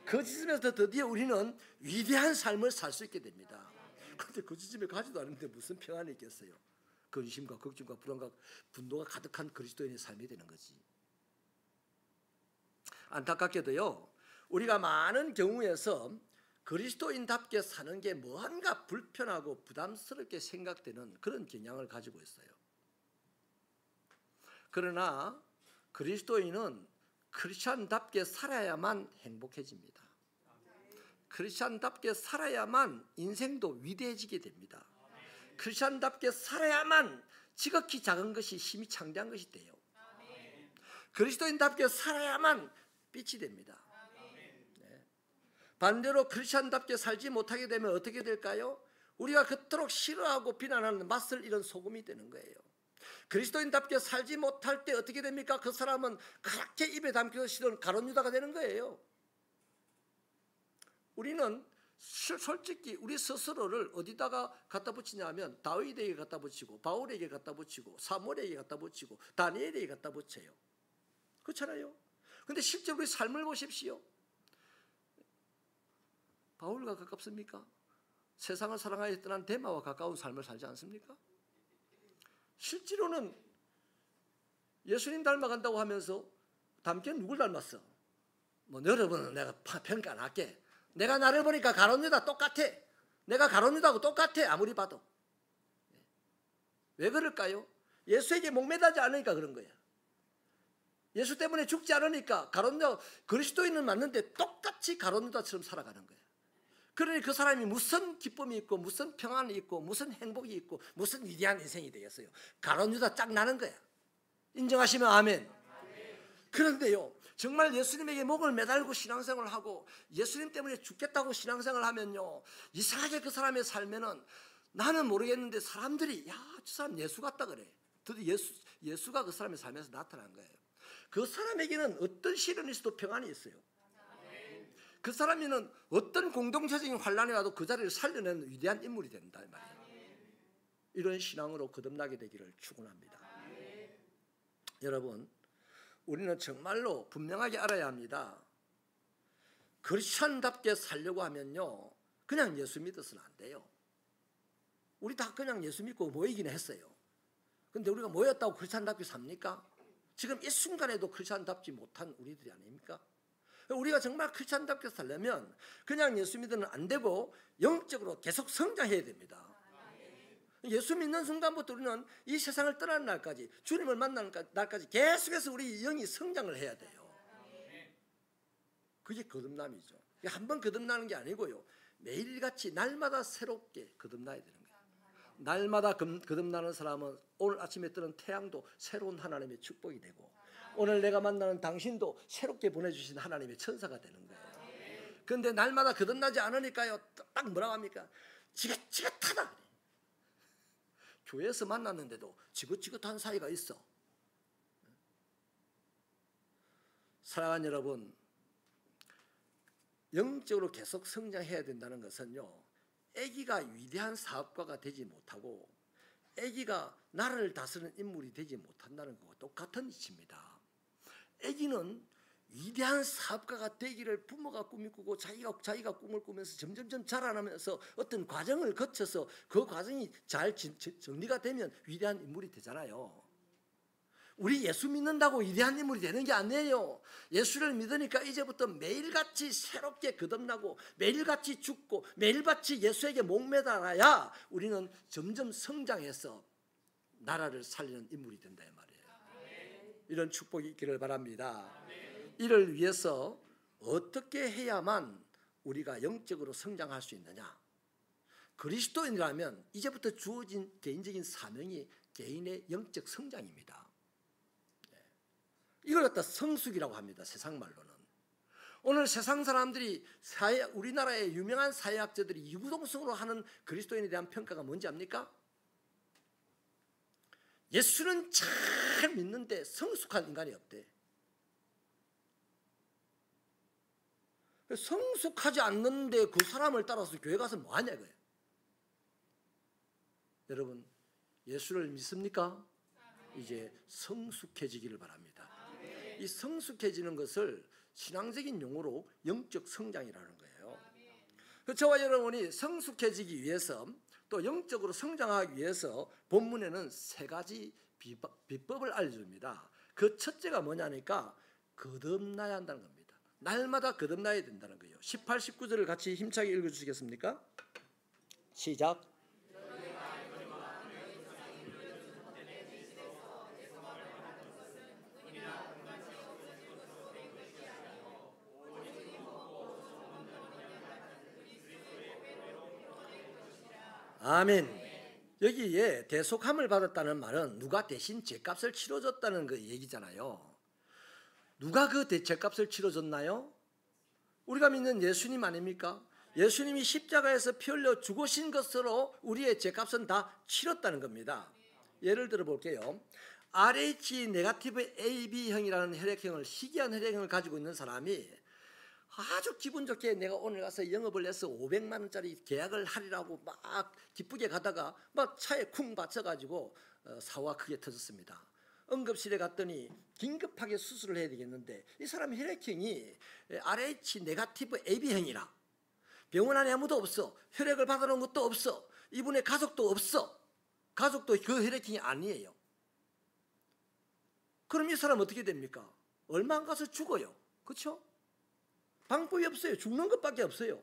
그 지점에서 드디어 우리는 위대한 삶을 살 수 있게 됩니다. 그런데 그 지점에 가지도 않는데 무슨 평안이 있겠어요? 근심과 걱정과 불안과 분노가 가득한 그리스도인의 삶이 되는 거지. 안타깝게도요, 우리가 많은 경우에서 그리스도인답게 사는 게 뭔가 불편하고 부담스럽게 생각되는 그런 경향을 가지고 있어요. 그러나 그리스도인은 크리스찬답게 살아야만 행복해집니다. 크리스찬답게 살아야만 인생도 위대해지게 됩니다. 크리스찬답게 살아야만 지극히 작은 것이 힘이 창대한 것이 돼요. 그리스도인답게 살아야만 빛이 됩니다. 네. 반대로 크리스찬답게 살지 못하게 되면 어떻게 될까요? 우리가 그토록 싫어하고 비난하는 맛을 잃은 소금이 되는 거예요. 그리스도인답게 살지 못할 때 어떻게 됩니까? 그 사람은 그렇게 입에 담기도 싫은 가룟 유다가 되는 거예요. 우리는 솔직히 우리 스스로를 어디다가 갖다 붙이냐면 다윗에게 갖다 붙이고, 바울에게 갖다 붙이고, 사무엘에게 갖다 붙이고, 다니엘에게 갖다 붙여요. 그렇잖아요. 그런데 실제 우리 삶을 보십시오. 바울과 가깝습니까? 세상을 사랑하여 떠난 데마와 가까운 삶을 살지 않습니까? 실제로는 예수님 닮아간다고 하면서 닮게 누굴 닮았어? 뭐 여러분은 내가 평가 안 할게. 내가 나를 보니까 가룟 유다 똑같아. 내가 가룟 유다하고 똑같아. 아무리 봐도. 왜 그럴까요? 예수에게 목매다지 않으니까 그런 거야. 예수 때문에 죽지 않으니까 가룟 유다, 그리스도인은 맞는데 똑같이 가룟 유다처럼 살아가는 거야. 그러니 그 사람이 무슨 기쁨이 있고 무슨 평안이 있고 무슨 행복이 있고 무슨 위대한 인생이 되겠어요. 가룟 유다 짝 나는 거야. 인정하시면 아멘. 그런데요, 정말 예수님에게 목을 매달고 신앙생활을 하고 예수님 때문에 죽겠다고 신앙생활을 하면요, 이상하게 그 사람의 삶에는 나는 모르겠는데 사람들이 야, 저 사람 예수 같다 그래. 드디어 예수가 그 사람의 삶에서 나타난 거예요. 그 사람에게는 어떤 시련이 있어도 평안이 있어요. 그 사람이는 어떤 공동체적인 환란이 와도 그 자리를 살려내는 위대한 인물이 된다 이 말이에요. 이런 신앙으로 거듭나게 되기를 축원합니다. 여러분, 우리는 정말로 분명하게 알아야 합니다. 크리스천답게 살려고 하면요, 그냥 예수 믿어서는 안 돼요. 우리 다 그냥 예수 믿고 모이긴 했어요. 근데 우리가 모였다고 크리스천답게 삽니까? 지금 이 순간에도 크리스천답지 못한 우리들이 아닙니까? 우리가 정말 크리스천답게 살려면 그냥 예수 믿으면 안 되고 영적으로 계속 성장해야 됩니다. 예수 믿는 순간부터 우리는 이 세상을 떠나는 날까지, 주님을 만나는 날까지 계속해서 우리 영이 성장을 해야 돼요. 그게 거듭남이죠. 한 번 거듭나는 게 아니고요, 매일같이 날마다 새롭게 거듭나야 되는 거예요. 날마다 거듭나는 사람은 오늘 아침에 뜨는 태양도 새로운 하나님의 축복이 되고, 오늘 내가 만나는 당신도 새롭게 보내주신 하나님의 천사가 되는 거예요. 그런데 날마다 거듭나지 않으니까요, 딱 뭐라고 합니까? 지긋지긋하다 그래. 교회에서 만났는데도 지긋지긋한 사이가 있어. 사랑하는 여러분, 영적으로 계속 성장해야 된다는 것은요, 아기가 위대한 사업가가 되지 못하고 아기가 나라를 다스리는 인물이 되지 못한다는 것과 똑같은 이치입니다. 아기는 위대한 사업가가 되기를 부모가 꿈이 꾸고 자기가 꿈을 꾸면서 점점점 자라나면서 어떤 과정을 거쳐서 그 과정이 잘 정리가 되면 위대한 인물이 되잖아요. 우리 예수 믿는다고 위대한 인물이 되는 게 아니에요. 예수를 믿으니까 이제부터 매일같이 새롭게 거듭나고 매일같이 죽고 매일같이 예수에게 목매달아야 우리는 점점 성장해서 나라를 살리는 인물이 된다 이 말이에요. 이런 축복이 있기를 바랍니다. 이를 위해서 어떻게 해야만 우리가 영적으로 성장할 수 있느냐? 그리스도인이라면 이제부터 주어진 개인적인 사명이 개인의 영적 성장입니다. 이걸 갖다 성숙이라고 합니다. 세상 말로는. 오늘 세상 사람들이 우리나라의 유명한 사회학자들이 이구동성으로 하는 그리스도인에 대한 평가가 뭔지 압니까? 예수는 잘 믿는데 성숙한 인간이 없대. 성숙하지 않는데 그 사람을 따라서 교회 가서 뭐 하냐 이거예요. 여러분, 예수를 믿습니까? 이제 성숙해지기를 바랍니다. 이 성숙해지는 것을 신앙적인 용어로 영적 성장이라는 거예요. 저와 여러분이 성숙해지기 위해서 또 영적으로 성장하기 위해서 본문에는 세 가지 비법을 알려줍니다. 그 첫째가 뭐냐니까 거듭나야 한다는 겁니다. 날마다 거듭나야 된다는 거예요. 18, 19절을 같이 힘차게 읽어주시겠습니까? 시작. 아멘. 여기에 대속함을 받았다는 말은 누가 대신 죄값을 치러줬다는 그 얘기잖아요. 누가 그 죄값을 치러줬나요? 우리가 믿는 예수님 아닙니까? 예수님이 십자가에서 피 흘려 죽으신 것으로 우리의 죄값은 다 치렀다는 겁니다. 예를 들어 볼게요. RH 네거티브 AB형이라는 혈액형을, 희귀한 혈액형을 가지고 있는 사람이 아주 기분 좋게 내가 오늘 가서 영업을 해서 500만 원짜리 계약을 하리라고 막 기쁘게 가다가 막 차에 쿵 받쳐가지고 사고가 크게 터졌습니다. 응급실에 갔더니 긴급하게 수술을 해야 되겠는데 이 사람 혈액형이 RH 네거티브 AB형이라 병원 안에 아무도 없어. 혈액을 받아놓은 것도 없어. 이분의 가족도 없어. 가족도 그 혈액형이 아니에요. 그럼 이 사람 어떻게 됩니까? 얼마 안 가서 죽어요. 그렇죠? 방법이 없어요. 죽는 것밖에 없어요.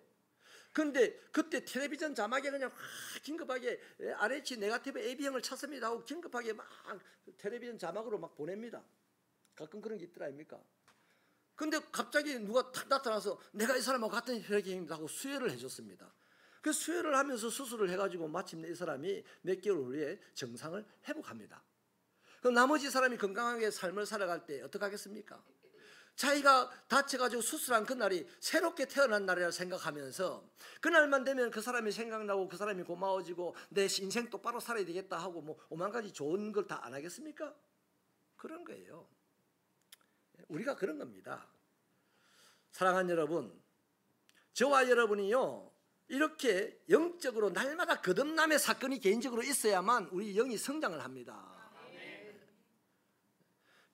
그런데 그때 텔레비전 자막에 그냥 긴급하게 RH 네거티브 AB형을 찾습니다 하고 긴급하게 막 텔레비전 자막으로 막 보냅니다. 가끔 그런 게 있더라 아닙니까? 근데 갑자기 누가 탁 나타나서 내가 이 사람하고 같은 혈액형입니다 하고 수혈을 해줬습니다. 그 수혈을 하면서 수술을 해가지고 마침내 이 사람이 몇 개월 후에 정상을 회복합니다. 그럼 나머지 사람이 건강하게 삶을 살아갈 때 어떻게 하겠습니까? 자기가 다쳐가지고 수술한 그날이 새롭게 태어난 날이라 생각하면서 그날만 되면 그 사람이 생각나고 그 사람이 고마워지고 내 인생 똑바로 살아야 되겠다 하고 뭐 오만 가지 좋은 걸 다 안 하겠습니까? 그런 거예요. 우리가 그런 겁니다. 사랑하는 여러분, 저와 여러분이요 이렇게 영적으로 날마다 거듭남의 사건이 개인적으로 있어야만 우리 영이 성장을 합니다.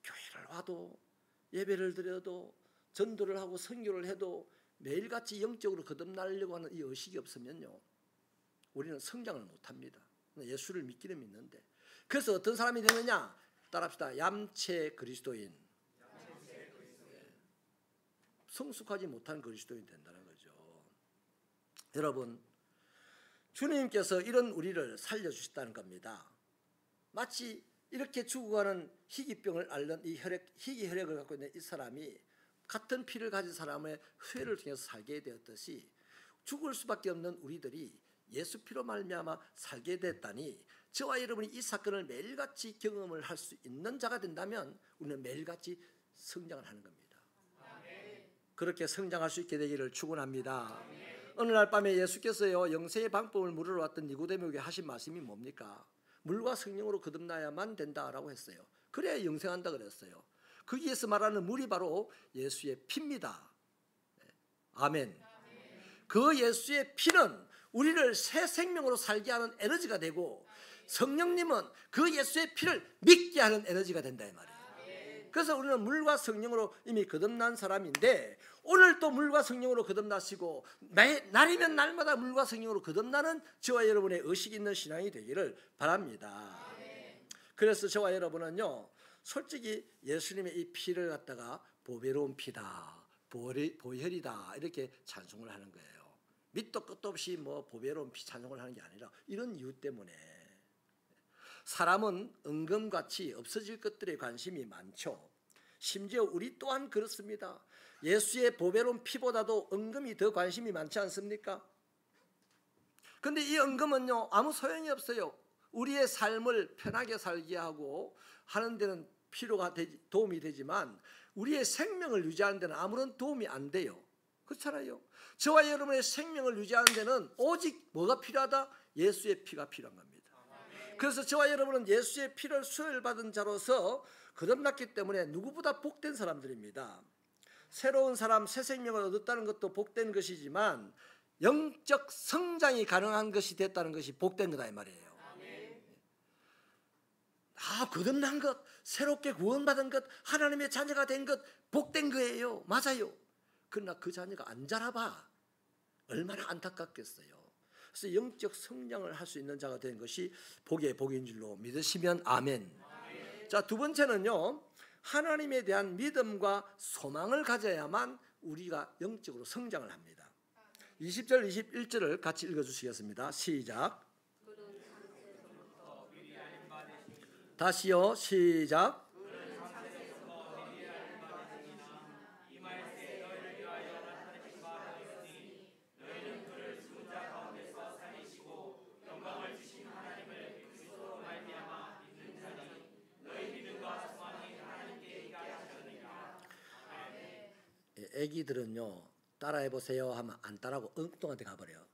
교회를 와도 예배를 드려도 전도를 하고 선교를 해도 매일같이 영적으로 거듭나려고 하는 이 의식이 없으면요 우리는 성장을 못합니다. 예수를 믿기는 믿는데 그래서 어떤 사람이 되느냐 따라합시다. 얌체 그리스도인. 성숙하지 못한 그리스도인이 된다는 거죠. 여러분 주님께서 이런 우리를 살려주셨다는 겁니다. 마치 이렇게 죽어가는 희귀병을 앓는 이 희귀혈액을 갖고 있는 이 사람이 같은 피를 가진 사람의 회를 통해서 살게 되었듯이 죽을 수밖에 없는 우리들이 예수 피로 말미암아 살게 됐다니 저와 여러분이 이 사건을 매일같이 경험을 할 수 있는 자가 된다면 우리는 매일같이 성장을 하는 겁니다. 그렇게 성장할 수 있게 되기를 축원합니다. 어느 날 밤에 예수께서요 영생의 방법을 물으러 왔던 니고데모에게 하신 말씀이 뭡니까? 물과 성령으로 거듭나야만 된다라고 했어요. 그래야 영생한다 그랬어요. 거기에서 말하는 물이 바로 예수의 피입니다. 아멘. 그 예수의 피는 우리를 새 생명으로 살게 하는 에너지가 되고 성령님은 그 예수의 피를 믿게 하는 에너지가 된다 이 말이에요. 그래서 우리는 물과 성령으로 이미 거듭난 사람인데 오늘 또 물과 성령으로 거듭나시고 날이면 날마다 물과 성령으로 거듭나는 저와 여러분의 의식이 있는 신앙이 되기를 바랍니다. 그래서 저와 여러분은요 솔직히 예수님의 이 피를 갖다가 보배로운 피다, 보혈이다 이렇게 찬송을 하는 거예요. 밑도 끝도 없이 뭐 보배로운 피 찬송을 하는 게 아니라 이런 이유 때문에 사람은 은금같이 없어질 것들에 관심이 많죠. 심지어 우리 또한 그렇습니다. 예수의 보배로운 피보다도 은금이 더 관심이 많지 않습니까? 그런데 이 은금은요 아무 소용이 없어요. 우리의 삶을 편하게 살게 하고 하는 데는 도움이 되지만 우리의 생명을 유지하는 데는 아무런 도움이 안 돼요. 그렇잖아요. 저와 여러분의 생명을 유지하는 데는 오직 뭐가 필요하다? 예수의 피가 필요한 겁니다. 그래서 저와 여러분은 예수의 피를 수혈받은 자로서 거듭났기 때문에 누구보다 복된 사람들입니다. 새로운 사람, 새 생명을 얻었다는 것도 복된 것이지만 영적 성장이 가능한 것이 됐다는 것이 복된 거다 이 말이에요. 거듭난 것, 새롭게 구원받은 것, 하나님의 자녀가 된 것 복된 거예요. 맞아요. 그러나 그 자녀가 안 자라봐 얼마나 안타깝겠어요. 그래서 영적 성장을 할 수 있는 자가 된 것이 복의 복인 줄로 믿으시면 아멘. 자, 두 번째는요 하나님에 대한 믿음과 소망을 가져야만 우리가 영적으로 성장을 합니다. 20절 21절을 같이 읽어주시겠습니다. 시작. 다시요. 시작. 애기들은요 따라해보세요 하면 안 따라하고 엉뚱한데 가버려요.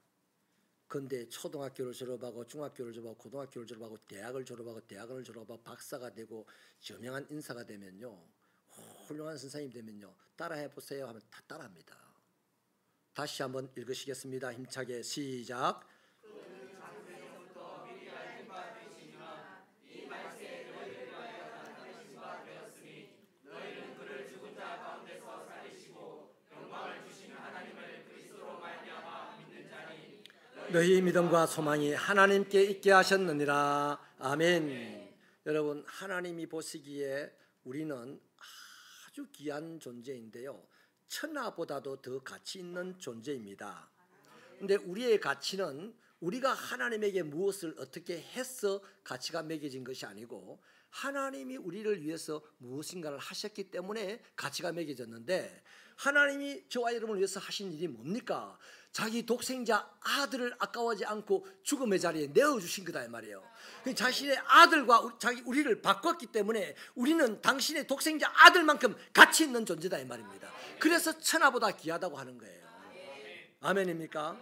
근데 초등학교를 졸업하고 중학교를 졸업하고 고등학교를 졸업하고 대학을 졸업하고 박사가 되고 유명한 인사가 되면요 훌륭한 선생님 되면요 따라해보세요 하면 다 따라합니다. 다시 한번 읽으시겠습니다. 힘차게 시작. 너희 믿음과 소망이 하나님께 있게 하셨느니라. 아멘. 여러분 하나님이 보시기에 우리는 아주 귀한 존재인데요 천하보다도 더 가치 있는 존재입니다. 그런데 우리의 가치는 우리가 하나님에게 무엇을 어떻게 해서 가치가 매겨진 것이 아니고 하나님이 우리를 위해서 무엇인가를 하셨기 때문에 가치가 매겨졌는데 하나님이 저와 여러분을 위해서 하신 일이 뭡니까? 자기 독생자 아들을 아까워하지 않고 죽음의 자리에 내어주신 거다 이 말이에요. 자신의 아들과 우리를 바꿨기 때문에 우리는 당신의 독생자 아들만큼 가치 있는 존재다 이 말입니다. 그래서 천하보다 귀하다고 하는 거예요. 아멘입니까?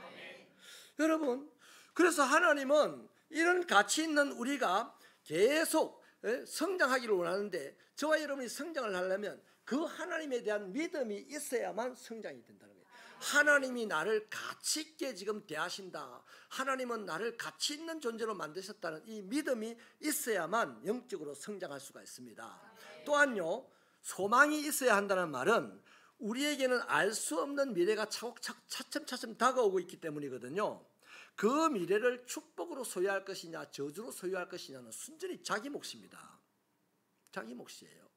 여러분 그래서 하나님은 이런 가치 있는 우리가 계속 성장하기를 원하는데 저와 여러분이 성장을 하려면 그 하나님에 대한 믿음이 있어야만 성장이 된다는 거예요. 하나님이 나를 가치 있게 지금 대하신다. 하나님은 나를 가치 있는 존재로 만드셨다는 이 믿음이 있어야만 영적으로 성장할 수가 있습니다. 또한요, 소망이 있어야 한다는 말은 우리에게는 알 수 없는 미래가 차츰차츰 다가오고 있기 때문이거든요. 그 미래를 축복으로 소유할 것이냐 저주로 소유할 것이냐는 순전히 자기 몫입니다. 자기 몫이에요.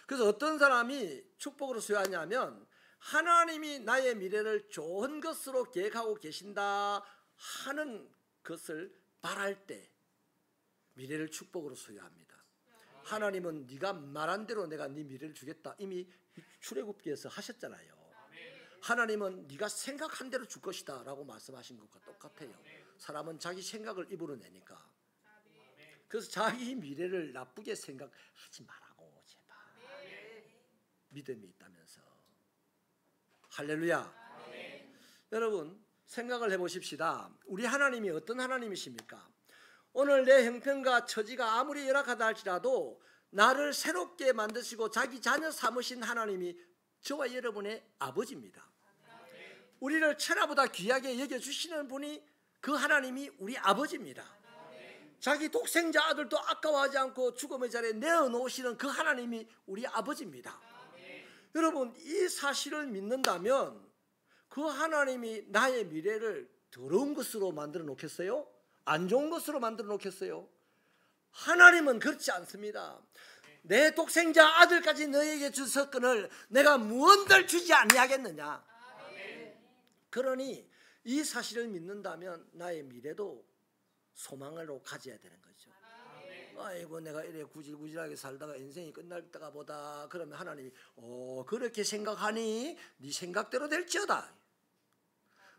그래서 어떤 사람이 축복으로 소유하냐면 하나님이 나의 미래를 좋은 것으로 계획하고 계신다 하는 것을 바랄 때 미래를 축복으로 소유합니다. 하나님은 네가 말한 대로 내가 네 미래를 주겠다 이미 출애굽기에서 하셨잖아요. 하나님은 네가 생각한 대로 줄 것이다 라고 말씀하신 것과 똑같아요. 사람은 자기 생각을 입으로 내니까. 그래서 자기 미래를 나쁘게 생각하지 말라고 제발. 믿음이 있다면서. 할렐루야. 여러분 생각을 해보십시다. 우리 하나님이 어떤 하나님이십니까? 오늘 내 형편과 처지가 아무리 열악하다 할지라도 나를 새롭게 만드시고 자기 자녀 삼으신 하나님이 저와 여러분의 아버지입니다. 우리를 천하보다 귀하게 여겨주시는 분이 그 하나님이 우리 아버지입니다. 자기 독생자 아들도 아까워하지 않고 죽음의 자리에 내어놓으시는 그 하나님이 우리 아버지입니다. 여러분 이 사실을 믿는다면 그 하나님이 나의 미래를 더러운 것으로 만들어 놓겠어요? 안 좋은 것으로 만들어 놓겠어요? 하나님은 그렇지 않습니다. 내 독생자 아들까지 너에게 주셨거늘 내가 무언들 주지 아니하겠느냐. 그러니 이 사실을 믿는다면 나의 미래도 소망으로 가져야 되는 거죠. 아이고 내가 이래 구질구질하게 살다가 인생이 끝날 때가 보다. 그러면 하나님이 그렇게 생각하니 네 생각대로 될지어다.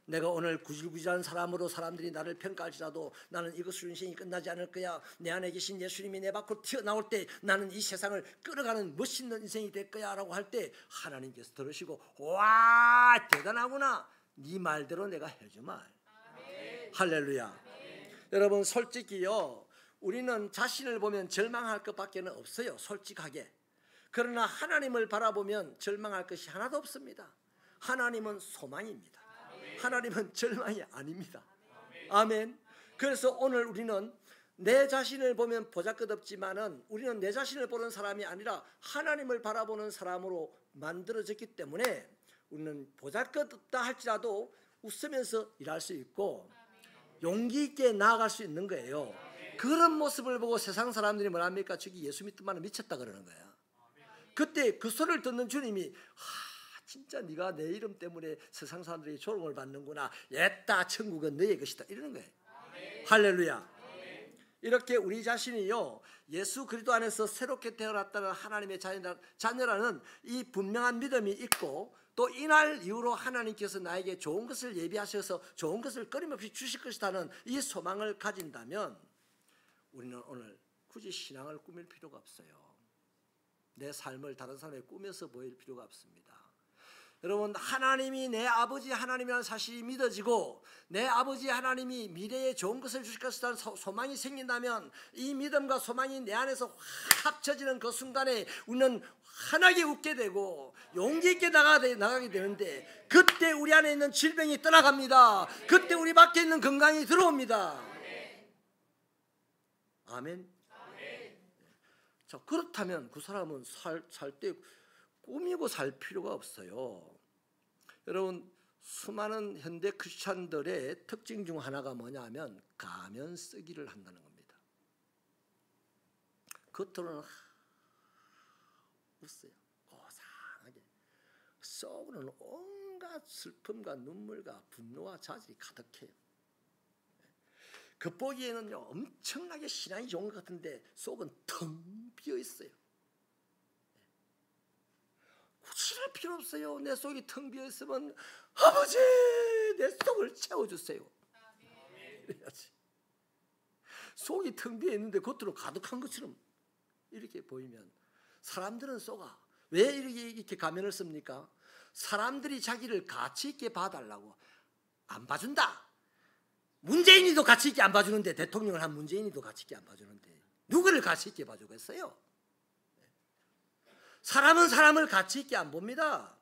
내가 오늘 구질구질한 사람으로 사람들이 나를 평가할지라도 나는 이것으로 인생이 끝나지 않을 거야. 내 안에 계신 예수님이 내 밖으로 튀어나올 때 나는 이 세상을 끌어가는 멋있는 인생이 될 거야 라고 할 때 하나님께서 들으시고 와 대단하구나. 네 말대로 내가 해주마. 할렐루야. 여러분 솔직히요 우리는 자신을 보면 절망할 것밖에 없어요. 솔직하게. 그러나 하나님을 바라보면 절망할 것이 하나도 없습니다. 하나님은 소망입니다. 하나님은 절망이 아닙니다. 아멘. 그래서 오늘 우리는 내 자신을 보면 보잘것없지만은 우리는 내 자신을 보는 사람이 아니라 하나님을 바라보는 사람으로 만들어졌기 때문에 우리는 보잘것없다 할지라도 웃으면서 일할 수 있고 용기 있게 나아갈 수 있는 거예요. 그런 모습을 보고 세상 사람들이 뭐랍니까? 저기 예수 믿더만 미쳤다 그러는 거야. 그때 그 소리를 듣는 주님이 진짜 네가 내 이름 때문에 세상 사람들이 조롱을 받는구나. 옛다 천국은 너의 것이다 이러는 거예요. 할렐루야. 이렇게 우리 자신이요 예수 그리스도 안에서 새롭게 태어났다는 하나님의 자녀라는 이 분명한 믿음이 있고 또 이날 이후로 하나님께서 나에게 좋은 것을 예비하셔서 좋은 것을 끊임없이 주실 것이라는 이 소망을 가진다면 우리는 오늘 굳이 신앙을 꾸밀 필요가 없어요. 내 삶을 다른 사람에게 꾸며서 보일 필요가 없습니다. 여러분 하나님이 내 아버지 하나님이라는 사실이 믿어지고 내 아버지 하나님이 미래에 좋은 것을 주실 것이라는 소망이 생긴다면 이 믿음과 소망이 내 안에서 합쳐지는 그 순간에 우리는 환하게 웃게 되고 용기 있게 나가게 되는데 그때 우리 안에 있는 질병이 떠나갑니다. 그때 우리 밖에 있는 건강이 들어옵니다. 아멘. 자, 그렇다면 그 사람은 살 때 꾸미고 살 필요가 없어요. 여러분 수많은 현대 크리스찬들의 특징 중 하나가 뭐냐면 가면 쓰기를 한다는 겁니다. 겉으로는 웃어요. 고상하게. 속으로는 온갖 슬픔과 눈물과 분노와 자질이 가득해요. 겉보기에는요 엄청나게 신앙이 좋은 것 같은데 속은 텅 비어 있어요. 구실할 필요 없어요. 내 속이 텅 비어 있으면 아버지 내 속을 채워주세요. 이래야지. 속이 텅 비어 있는데 겉으로 가득한 것처럼 이렇게 보이면 사람들은 속아. 왜 이렇게 가면을 씁니까? 사람들이 자기를 가치 있게 봐달라고. 안 봐준다. 문재인이도 가치 있게 안 봐주는데 대통령을 한 문재인이도 가치 있게 안 봐주는데 누구를 가치 있게 봐주겠어요? 사람은 사람을 가치 있게 안 봅니다.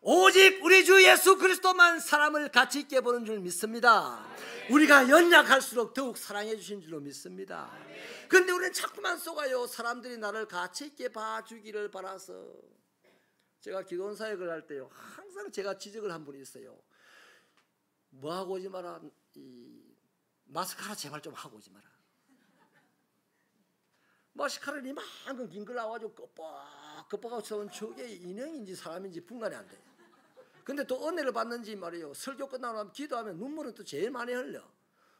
오직 우리 주 예수 그리스도만 사람을 가치 있게 보는 줄 믿습니다. 우리가 연약할수록 더욱 사랑해 주신 줄로 믿습니다. 그런데 우리는 자꾸만 속아요. 사람들이 나를 가치 있게 봐주기를 바라서. 제가 기도원 사역을 할 때요, 항상 제가 지적을 한 분이 있어요. 뭐 하고 오지 마라. 이 마스카라 제발 좀 하고 오지 마라. 마스카라를 이만큼 긴 걸 나와가지고 끄뻑하고 쳐온 저게 인형인지 사람인지 분간이 안 돼. 근데 또 은혜를 받는지 말이에요. 설교 끝나고 나면 기도하면 눈물은 또 제일 많이 흘려.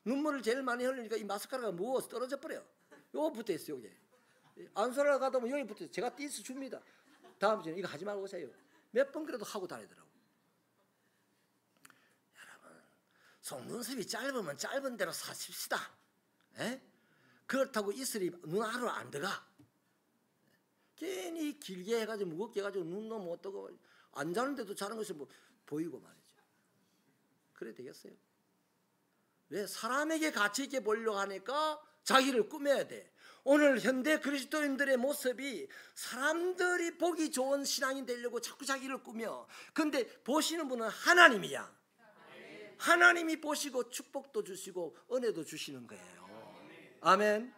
눈물을 제일 많이 흘리니까 이 마스카라가 무거워서 떨어져 버려. 요거 붙어 있어. 요게 안수하러 가다 보면 여기 붙어 있어. 제가 띠스 줍니다. 다음 주에 이거 하지 말고 오세요. 몇 번 그래도 하고 다니더라고. 여러분, 속눈썹이 짧으면 짧은 대로 사십시다. 에? 그렇다고 이슬이 눈 안으로 안 들어가. 괜히 길게 해가지고 무겁게 해가지고 눈도 못 뜨고 안 자는데도 자는 것이 뭐 보이고 말이죠. 그래 되겠어요? 왜? 사람에게 가치 있게 보려고 하니까 자기를 꾸며야 돼. 오늘 현대 그리스도인들의 모습이 사람들이 보기 좋은 신앙이 되려고 자꾸 자기를 꾸며. 근데 보시는 분은 하나님이야. 하나님이 보시고 축복도 주시고 은혜도 주시는 거예요. 아멘.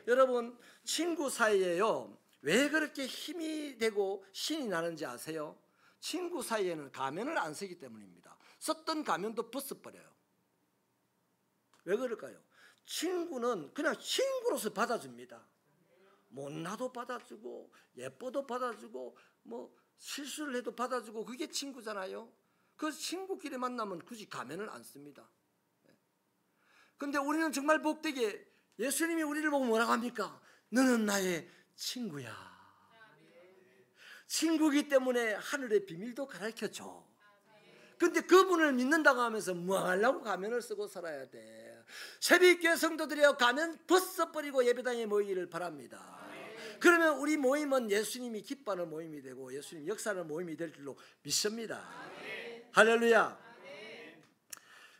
여러분, 친구 사이에요, 왜 그렇게 힘이 되고 신이 나는지 아세요? 친구 사이에는 가면을 안 쓰기 때문입니다. 썼던 가면도 벗어버려요. 왜 그럴까요? 친구는 그냥 친구로서 받아줍니다. 못나도 받아주고 예뻐도 받아주고 뭐 실수를 해도 받아주고 그게 친구잖아요. 그래서 친구끼리 만나면 굳이 가면을 안 씁니다. 그런데 우리는 정말 복되게 예수님이 우리를 보고 뭐라고 합니까? 너는 나의 친구야. 친구이기 때문에 하늘의 비밀도 가르쳐줘. 그런데 그분을 믿는다고 하면서 뭐 하려고 가면을 쓰고 살아야 돼. 새벽교회 성도들이여 가면 벗어버리고 예배당에 모이기를 바랍니다. 그러면 우리 모임은 예수님이 기뻐하는 모임이 되고 예수님 역사하는 모임이 될 줄로 믿습니다. 할렐루야.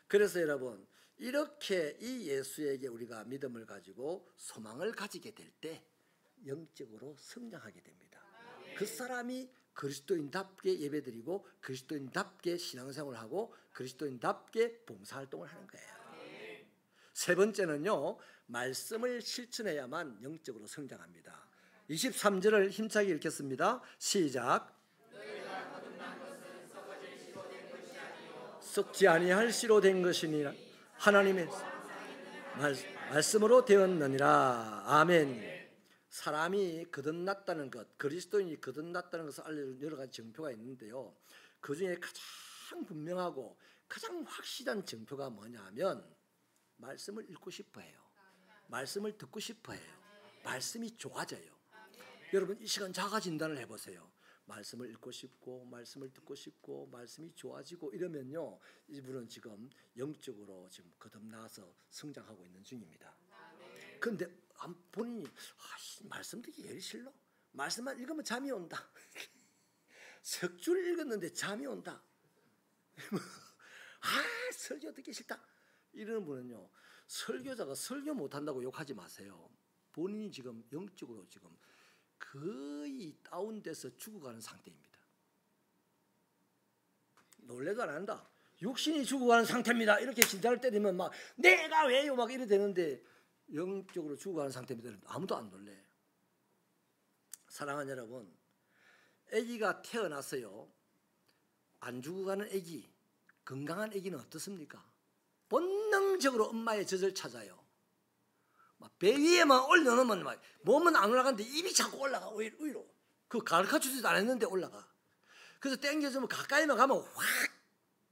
그래서 여러분, 이렇게 이 예수에게 우리가 믿음을 가지고 소망을 가지게 될 때 영적으로 성장하게 됩니다. 그 사람이 그리스도인답게 예배드리고 그리스도인답게 신앙생활을 하고 그리스도인답게 봉사활동을 하는 거예요. 세 번째는요, 말씀을 실천해야만 영적으로 성장합니다. 23절을 힘차게 읽겠습니다. 시작. 썩지 아니할 씨로 된 것이니라 하나님의 말씀으로 되었느니라. 아멘. 사람이 거듭났다는 것, 그리스도인이 거듭났다는 것을 알려주는 여러 가지 증표가 있는데요, 그 중에 가장 분명하고 가장 확실한 증표가 뭐냐 하면 말씀을 읽고 싶어 해요. 말씀을 듣고 싶어 해요. 말씀이 좋아져요. 여러분, 이 시간 자가 진단을 해보세요. 말씀을 읽고 싶고 말씀을 듣고 싶고 말씀이 좋아지고 이러면요, 이분은 지금 영적으로 지금 거듭나서 성장하고 있는 중입니다. 그런데 본인이 말씀 듣기 예리 싫어? 말씀만 읽으면 잠이 온다. 석 줄 읽었는데 잠이 온다. 설교 듣기 싫다. 이러는 분은요, 설교자가 설교 못한다고 욕하지 마세요. 본인이 지금 영적으로 지금 거의 다운돼서 죽어가는 상태입니다. 놀래도 안 한다. 육신이 죽어가는 상태입니다. 이렇게 진단을 때리면 막 내가 왜요? 막 이래 되는데 영적으로 죽어가는 상태입니다. 아무도 안 놀래. 사랑하는 여러분, 아기가 태어났어요. 안 죽어가는 아기, 건강한 아기는 어떻습니까? 본능적으로 엄마의 젖을 찾아요. 막 배 위에만 올려놓으면 막 몸은 안 올라가는데 입이 자꾸 올라가. 위로. 그거 가르쳐주지도 않았는데 올라가. 그래서 땡겨주면 가까이만 가면 확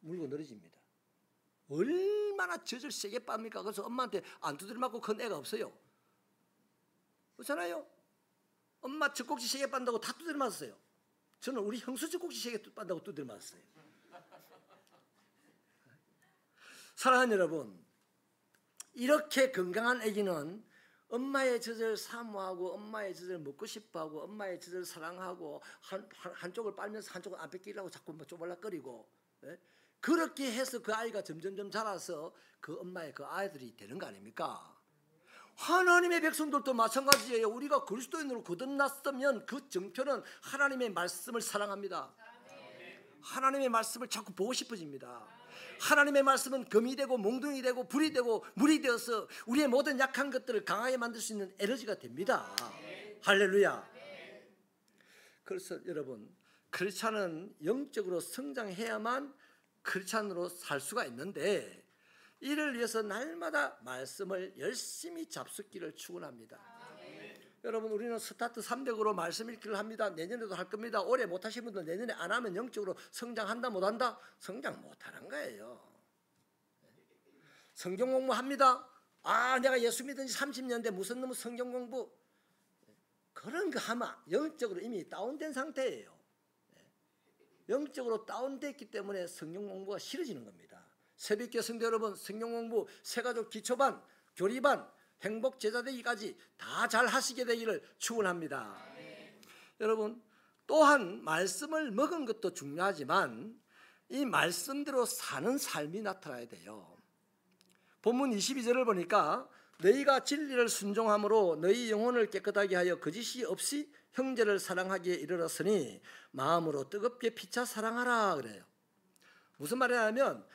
물고 늘어집니다. 얼마나 젖을 세게 빱니까? 그래서 엄마한테 안 두드려 맞고 큰 애가 없어요. 그렇잖아요. 엄마 젖꼭지 세게 빤다고 다 두드려 맞았어요. 저는 우리 형수 젖꼭지 세게 빤다고 두드려 맞았어요. 사랑하는 여러분, 이렇게 건강한 아기는 엄마의 젖을 사모하고 엄마의 젖을 먹고 싶어하고 엄마의 젖을 사랑하고 한쪽을 빨면서 한쪽을 안 뺏기려고 자꾸 쪼발락거리고, 그렇게 해서 그 아이가 점점점 자라서 그 엄마의 그 아이들이 되는 거 아닙니까? 하나님의 백성들도 마찬가지예요. 우리가 그리스도인으로 거듭났으면 그 증표는 하나님의 말씀을 사랑합니다. 하나님의 말씀을 자꾸 보고 싶어집니다. 하나님의 말씀은 금이 되고 몽둥이 되고 불이 되고 물이 되어서 우리의 모든 약한 것들을 강하게 만들 수 있는 에너지가 됩니다. 할렐루야. 그래서 여러분, 크리스찬은 영적으로 성장해야만 크리스찬으로 살 수가 있는데, 이를 위해서 날마다 말씀을 열심히 잡숫기를 축원합니다. 여러분, 우리는 스타트 300으로 말씀 읽기를 합니다. 내년에도 할 겁니다. 올해 못하신 분들 내년에 안 하면 영적으로 성장한다 못한다? 성장 못하는 거예요. 성경 공부합니다. 내가 예수 믿은 지 30년 돼 무슨 놈의 성경 공부? 그런 거 하면 영적으로 이미 다운된 상태예요. 영적으로 다운됐기 때문에 성경 공부가 싫어지는 겁니다. 새벽기도 성도 여러분, 성경 공부, 새가족 기초반, 교리반, 행복 제자 되기까지 다 잘 하시게 되기를 축원합니다. 여러분, 또한 말씀을 먹은 것도 중요하지만 이 말씀대로 사는 삶이 나타나야 돼요. 본문 22절을 보니까 너희가 진리를 순종함으로 너희 영혼을 깨끗하게 하여 거짓이 없이 형제를 사랑하기에 이르렀으니 마음으로 뜨겁게 피차 사랑하라 그래요. 무슨 말이냐면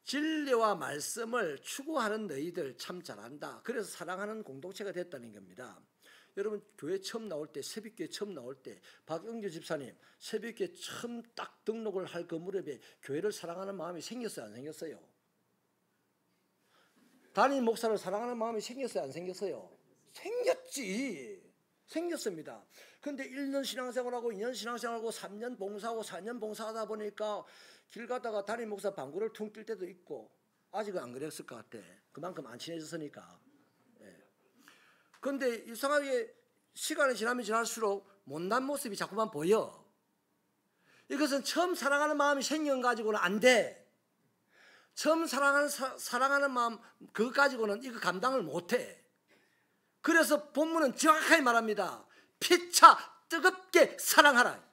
진리와 말씀을 추구하는 너희들 참 잘한다. 그래서 사랑하는 공동체가 됐다는 겁니다. 여러분, 교회 처음 나올 때, 새벽교회 처음 나올 때 박영규 집사님 새벽교회 처음 딱 등록을 할 그 무렵에 교회를 사랑하는 마음이 생겼어요, 안 생겼어요? 담임 목사를 사랑하는 마음이 생겼어요, 안 생겼어요? 생겼지. 생겼습니다. 그런데 1년 신앙생활하고 2년 신앙생활하고 3년 봉사하고 4년 봉사하다 보니까 길 가다가 담임 목사 방구를 퉁 뛸 때도 있고, 아직은 안 그랬을 것 같아. 그만큼 안 친해졌으니까. 그런데 이상하게 시간이 지나면 지날수록 못난 모습이 자꾸만 보여. 이것은 처음 사랑하는 마음이 생긴 가지고는 안 돼. 처음 사랑하는 마음 그거 가지고는 이거 감당을 못해. 그래서 본문은 정확하게 말합니다. 피차 뜨겁게 사랑하라.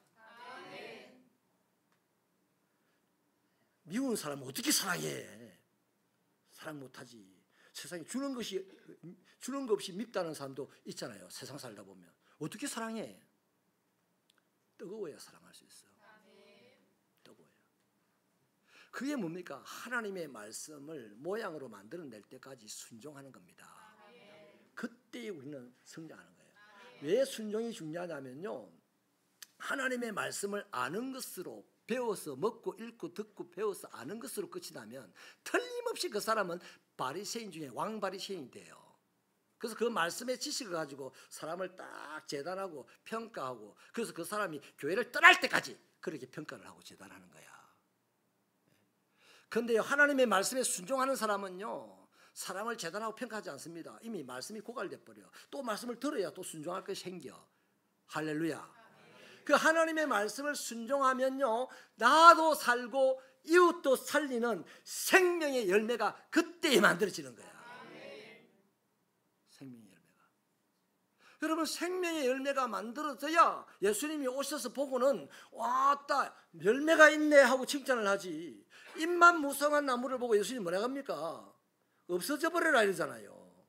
미운 사람은 어떻게 사랑해? 사랑 못하지. 세상에 주는 거 없이 밉다는 사람도 있잖아요. 세상 살다 보면 어떻게 사랑해? 뜨거워야 사랑할 수 있어. 뜨거워야. 그게 뭡니까? 하나님의 말씀을 모양으로 만들어낼 때까지 순종하는 겁니다. 그때 우리는 성장하는 거예요. 왜 순종이 중요하냐면요, 하나님의 말씀을 아는 것으로 배워서 먹고 읽고 듣고 배워서 아는 것으로 끝이 나면 틀림없이 그 사람은 바리새인 중에 왕바리새인이 돼요. 그래서 그 말씀의 지식을 가지고 사람을 딱 재단하고 평가하고, 그래서 그 사람이 교회를 떠날 때까지 그렇게 평가를 하고 재단하는 거야. 그런데 하나님의 말씀에 순종하는 사람은요, 사람을 재단하고 평가하지 않습니다. 이미 말씀이 고갈돼 버려. 또 말씀을 들어야 또 순종할 것이 생겨. 할렐루야. 그 하나님의 말씀을 순종하면요, 나도 살고 이웃도 살리는 생명의 열매가 그때에 만들어지는 거야. 생명의 열매가. 여러분, 생명의 열매가 만들어져야 예수님이 오셔서 보고는 왔다 열매가 있네 하고 칭찬을 하지. 잎만 무성한 나무를 보고 예수님 뭐라 합니까? 없어져 버려라 이러잖아요.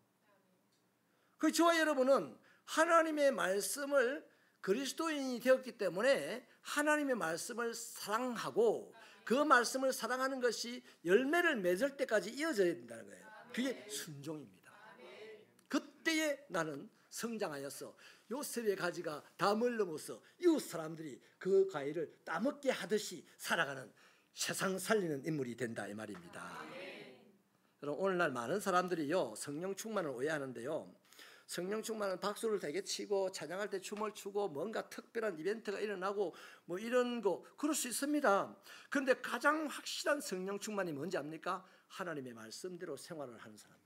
그 저와 여러분은 하나님의 말씀을 그리스도인이 되었기 때문에 하나님의 말씀을 사랑하고 그 말씀을 사랑하는 것이 열매를 맺을 때까지 이어져야 된다는 거예요. 그게 순종입니다. 그때에 나는 성장하여서 요셉의 가지가 담을 넘어서 이웃 사람들이 그 과일을 따먹게 하듯이 살아가는 세상 살리는 인물이 된다 이 말입니다. 여러분, 오늘날 많은 사람들이요 성령 충만을 오해하는데요, 성령 충만은 박수를 되게 치고 찬양할 때 춤을 추고 뭔가 특별한 이벤트가 일어나고 뭐 이런 거 그럴 수 있습니다. 그런데 가장 확실한 성령 충만이 뭔지 압니까? 하나님의 말씀대로 생활을 하는 사람.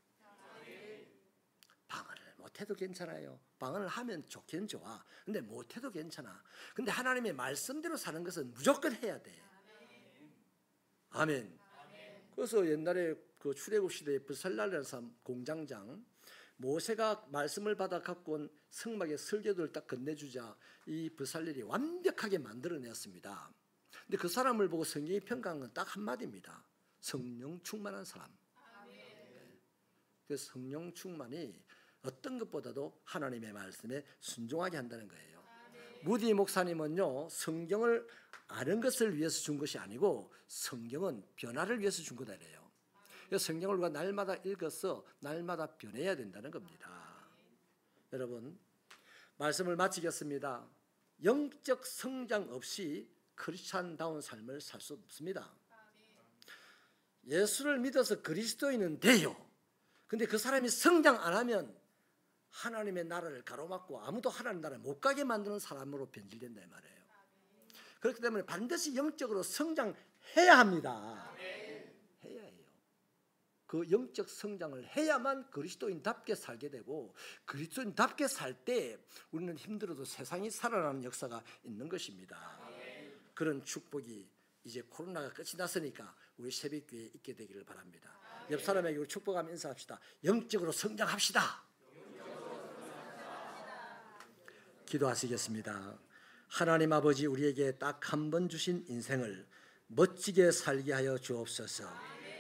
방언을 못해도 괜찮아요. 방언을 하면 좋긴 좋아. 근데 못해도 괜찮아. 근데 하나님의 말씀대로 사는 것은 무조건 해야 돼. 아멘. 그래서 옛날에 그 출애굽 시대에 브살랄이라는 사람 공장장, 모세가 말씀을 받아 갖고 온 성막의 설교들을 딱 건네주자 이 브살렐이 완벽하게 만들어냈습니다. 근데 그 사람을 보고 성경이 평가한 건 딱 한마디입니다. 성령 충만한 사람. 그 성령 충만이 어떤 것보다도 하나님의 말씀에 순종하게 한다는 거예요. 무디 목사님은요, 성경을 아는 것을 위해서 준 것이 아니고 성경은 변화를 위해서 준 거다 이래요. 그래서 성경을 우리가 날마다 읽어서 날마다 변해야 된다는 겁니다. 여러분, 말씀을 마치겠습니다. 영적 성장 없이 크리스찬다운 삶을 살 수 없습니다. 예수를 믿어서 그리스도인은 돼요. 근데 그 사람이 성장 안 하면 하나님의 나라를 가로막고 아무도 하나님 나라에 못 가게 만드는 사람으로 변질된다 이 말이에요. 그렇기 때문에 반드시 영적으로 성장해야 합니다. 해야 해요. 그 영적 성장을 해야만 그리스도인답게 살게 되고, 그리스도인답게 살 때 우리는 힘들어도 세상이 살아나는 역사가 있는 것입니다. 그런 축복이 이제 코로나가 끝이 났으니까 우리 새벽교회에 있게 되기를 바랍니다. 옆 사람에게 축복하며 인사합시다. 영적으로 성장합시다. 기도하시겠습니다. 하나님 아버지, 우리에게 딱 한 번 주신 인생을 멋지게 살게 하여 주옵소서.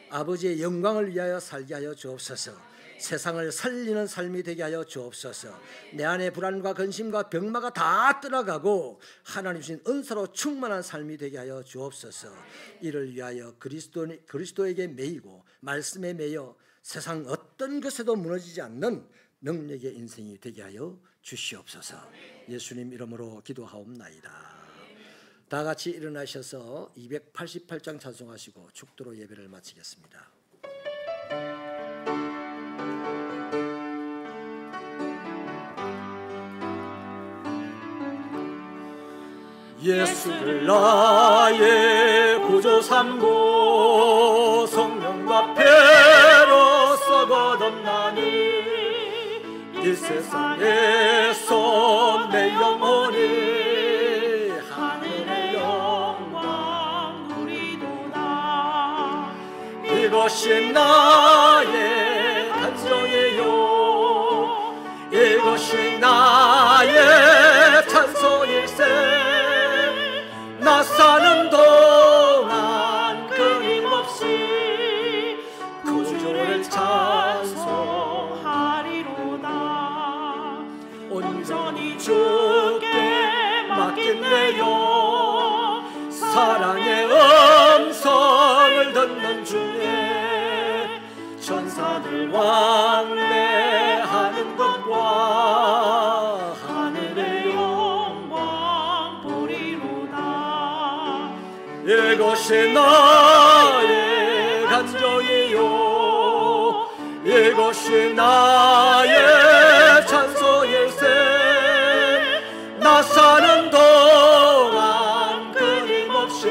아버지의 영광을 위하여 살게 하여 주옵소서. 세상을 살리는 삶이 되게 하여 주옵소서. 내 안에 불안과 근심과 병마가 다 떠나가고 하나님 주신 은사로 충만한 삶이 되게 하여 주옵소서. 이를 위하여 그리스도에게 매이고 말씀에 매여 세상 어떤 것에도 무너지지 않는 능력의 인생이 되게 하여 주시옵소서. 예수님 이름으로 기도하옵나이다. 다 같이 일어나셔서 288장 찬송하시고 축도로 예배를 마치겠습니다. 예수를 나의 구주 삼고 성령과 피로 거듭나니 이 세상에서 내 영혼이 하늘의 영광 누리도다. 이것이 나의 간증이요, 이것이 나의 찬송일세. 나 사는 동안 끊임없이 구주를 찬송하리로다. 온전히 주께 맡긴내요. 사랑의 음성을 듣는 중에 천사들 왕래하는 것과 하늘의 영광 보리로다. 이것이 나의 간증이요, 이것이 나의 찬송일세. 나 사는 동안 끊임없이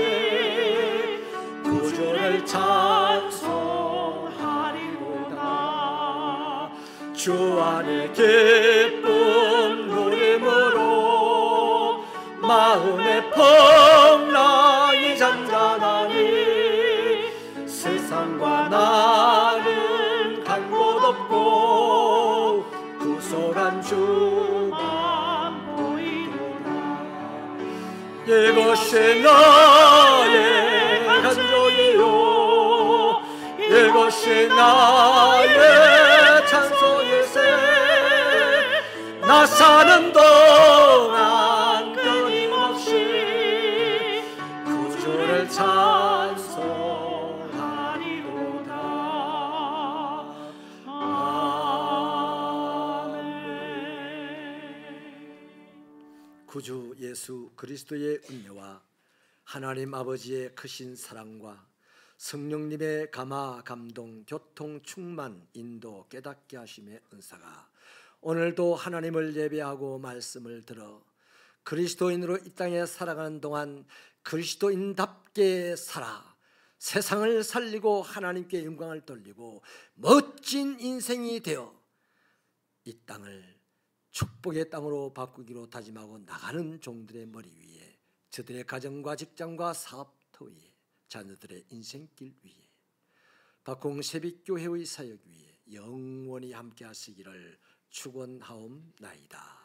구주를 찬송하리로다. 주 안에 기쁨 누림으로 마음의 풍랑이 잠잠하니 세상과 나는 간 곳 없고 구속한 주만 보이도다. 이것이 나의 간증이요, 이것이 나의 찬송일세. 나 사는 동안 끊임없이 구주를 찬송하리로다. 아멘. 구주 예수 그리스도의 은혜와 하나님 아버지의 크신 사랑과 성령님의 감화 감동 교통 충만 인도 깨닫게 하심의 은사가 오늘도 하나님을 예배하고 말씀을 들어 그리스도인으로 이 땅에 살아가는 동안 그리스도인답게 살아 세상을 살리고 하나님께 영광을 돌리고 멋진 인생이 되어 이 땅을 축복의 땅으로 바꾸기로 다짐하고 나가는 종들의 머리 위에, 저들의 가정과 직장과 사업터 위에, 자녀들의 인생길 위에, 박홍 새빛교회의 사역 위에 영원히 함께 하시기를 축원하옵나이다.